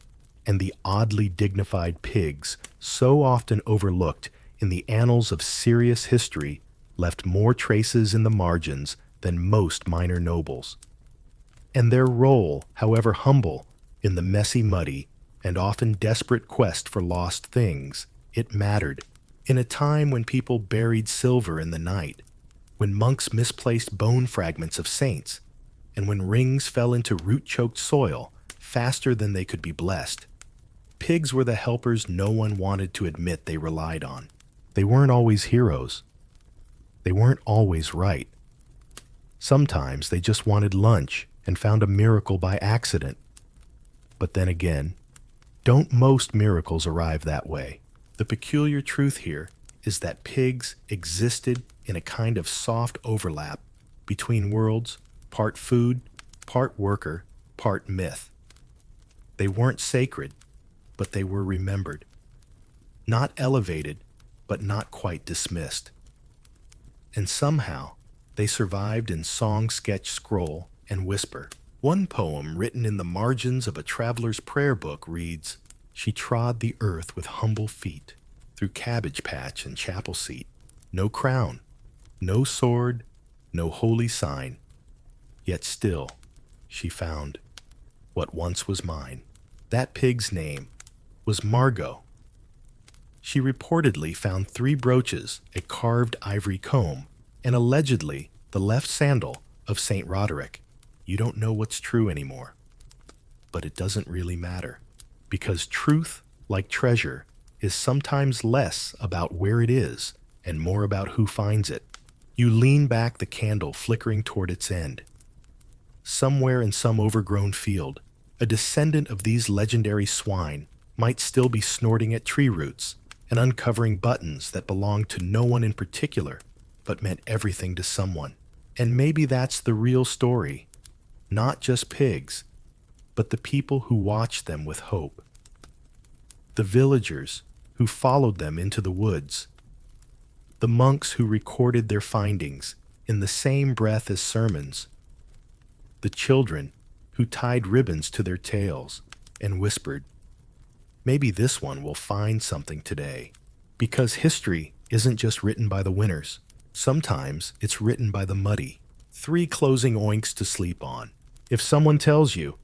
and the oddly dignified pigs so often overlooked in the annals of serious history left more traces in the margins than most minor nobles. And their role, however humble, in the messy, muddy, and often desperate quest for lost things, it mattered. In a time when people buried silver in the night, when monks misplaced bone fragments of saints, and when rings fell into root-choked soil faster than they could be blessed, pigs were the helpers no one wanted to admit they relied on. They weren't always heroes. They weren't always right. Sometimes they just wanted lunch and found a miracle by accident. But then again, don't most miracles arrive that way? The peculiar truth here is that pigs existed in a kind of soft overlap between worlds, part food, part worker, part myth. They weren't sacred, but they were remembered. Not elevated, but not quite dismissed. And somehow, they survived in song, sketch, scroll, and whisper. One poem written in the margins of a traveler's prayer book reads, "She trod the earth with humble feet, through cabbage patch and chapel seat. No crown, no sword, no holy sign, yet still she found what once was mine." That pig's name was Margot. She reportedly found 3 brooches, a carved ivory comb, and allegedly the left sandal of St. Roderick. You don't know what's true anymore. But it doesn't really matter, because truth, like treasure, is sometimes less about where it is and more about who finds it. You lean back, the candle flickering toward its end. Somewhere in some overgrown field, a descendant of these legendary swine might still be snorting at tree roots and uncovering buttons that belonged to no one in particular, but meant everything to someone. And maybe that's the real story. Not just pigs, but the people who watched them with hope. The villagers who followed them into the woods. The monks who recorded their findings in the same breath as sermons. The children who tied ribbons to their tails and whispered, "Maybe this one will find something today." Because history isn't just written by the winners. Sometimes it's written by the muddy. 3 closing oinks to sleep on. If someone tells you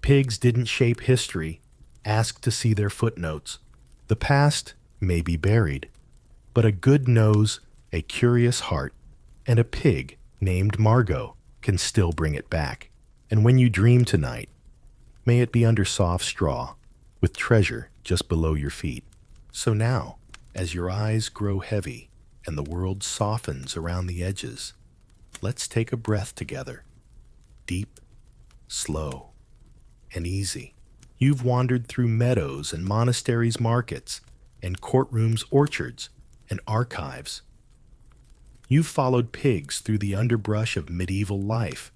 pigs didn't shape history, ask to see their footnotes. The past may be buried, but a good nose, a curious heart, and a pig named Margot can still bring it back. And when you dream tonight, may it be under soft straw, with treasure just below your feet. So now, as your eyes grow heavy and the world softens around the edges, let's take a breath together. Deep, slow, and easy. You've wandered through meadows and monasteries, markets, and courtrooms, orchards, and archives. You've followed pigs through the underbrush of medieval life,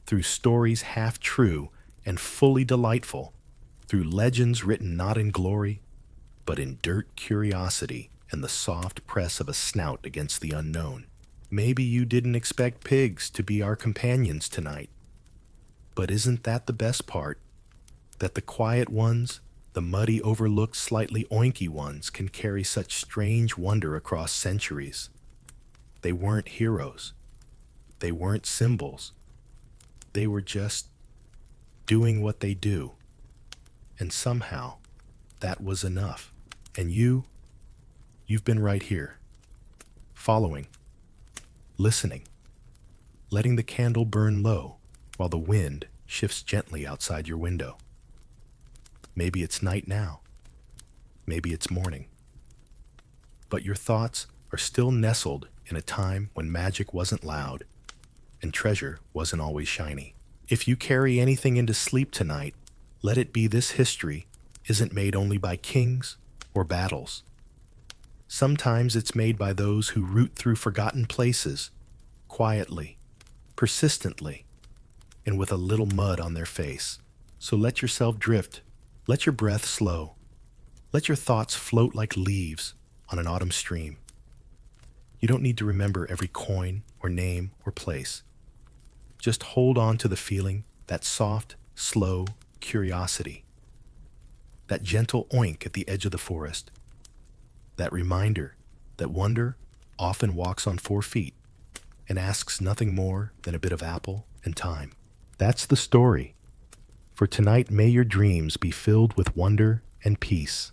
through stories half true and fully delightful, through legends written not in glory, but in dirt, curiosity, and the soft press of a snout against the unknown. Maybe you didn't expect pigs to be our companions tonight. But isn't that the best part? That the quiet ones, the muddy, overlooked, slightly oinky ones, can carry such strange wonder across centuries. They weren't heroes. They weren't symbols. They were just doing what they do. And somehow, that was enough. And you've been right here, following, listening, letting the candle burn low while the wind shifts gently outside your window. Maybe it's night now. Maybe it's morning. But your thoughts are still nestled in a time when magic wasn't loud and treasure wasn't always shiny. If you carry anything into sleep tonight, let it be this: history isn't made only by kings or battles. Sometimes it's made by those who root through forgotten places, quietly, persistently, and with a little mud on their face. So let yourself drift. Let your breath slow. Let your thoughts float like leaves on an autumn stream. You don't need to remember every coin or name or place. Just hold on to the feeling, that soft, slow curiosity, that gentle oink at the edge of the forest, that reminder that wonder often walks on 4 feet, and asks nothing more than a bit of apple and time. That's the story. For tonight, may your dreams be filled with wonder and peace.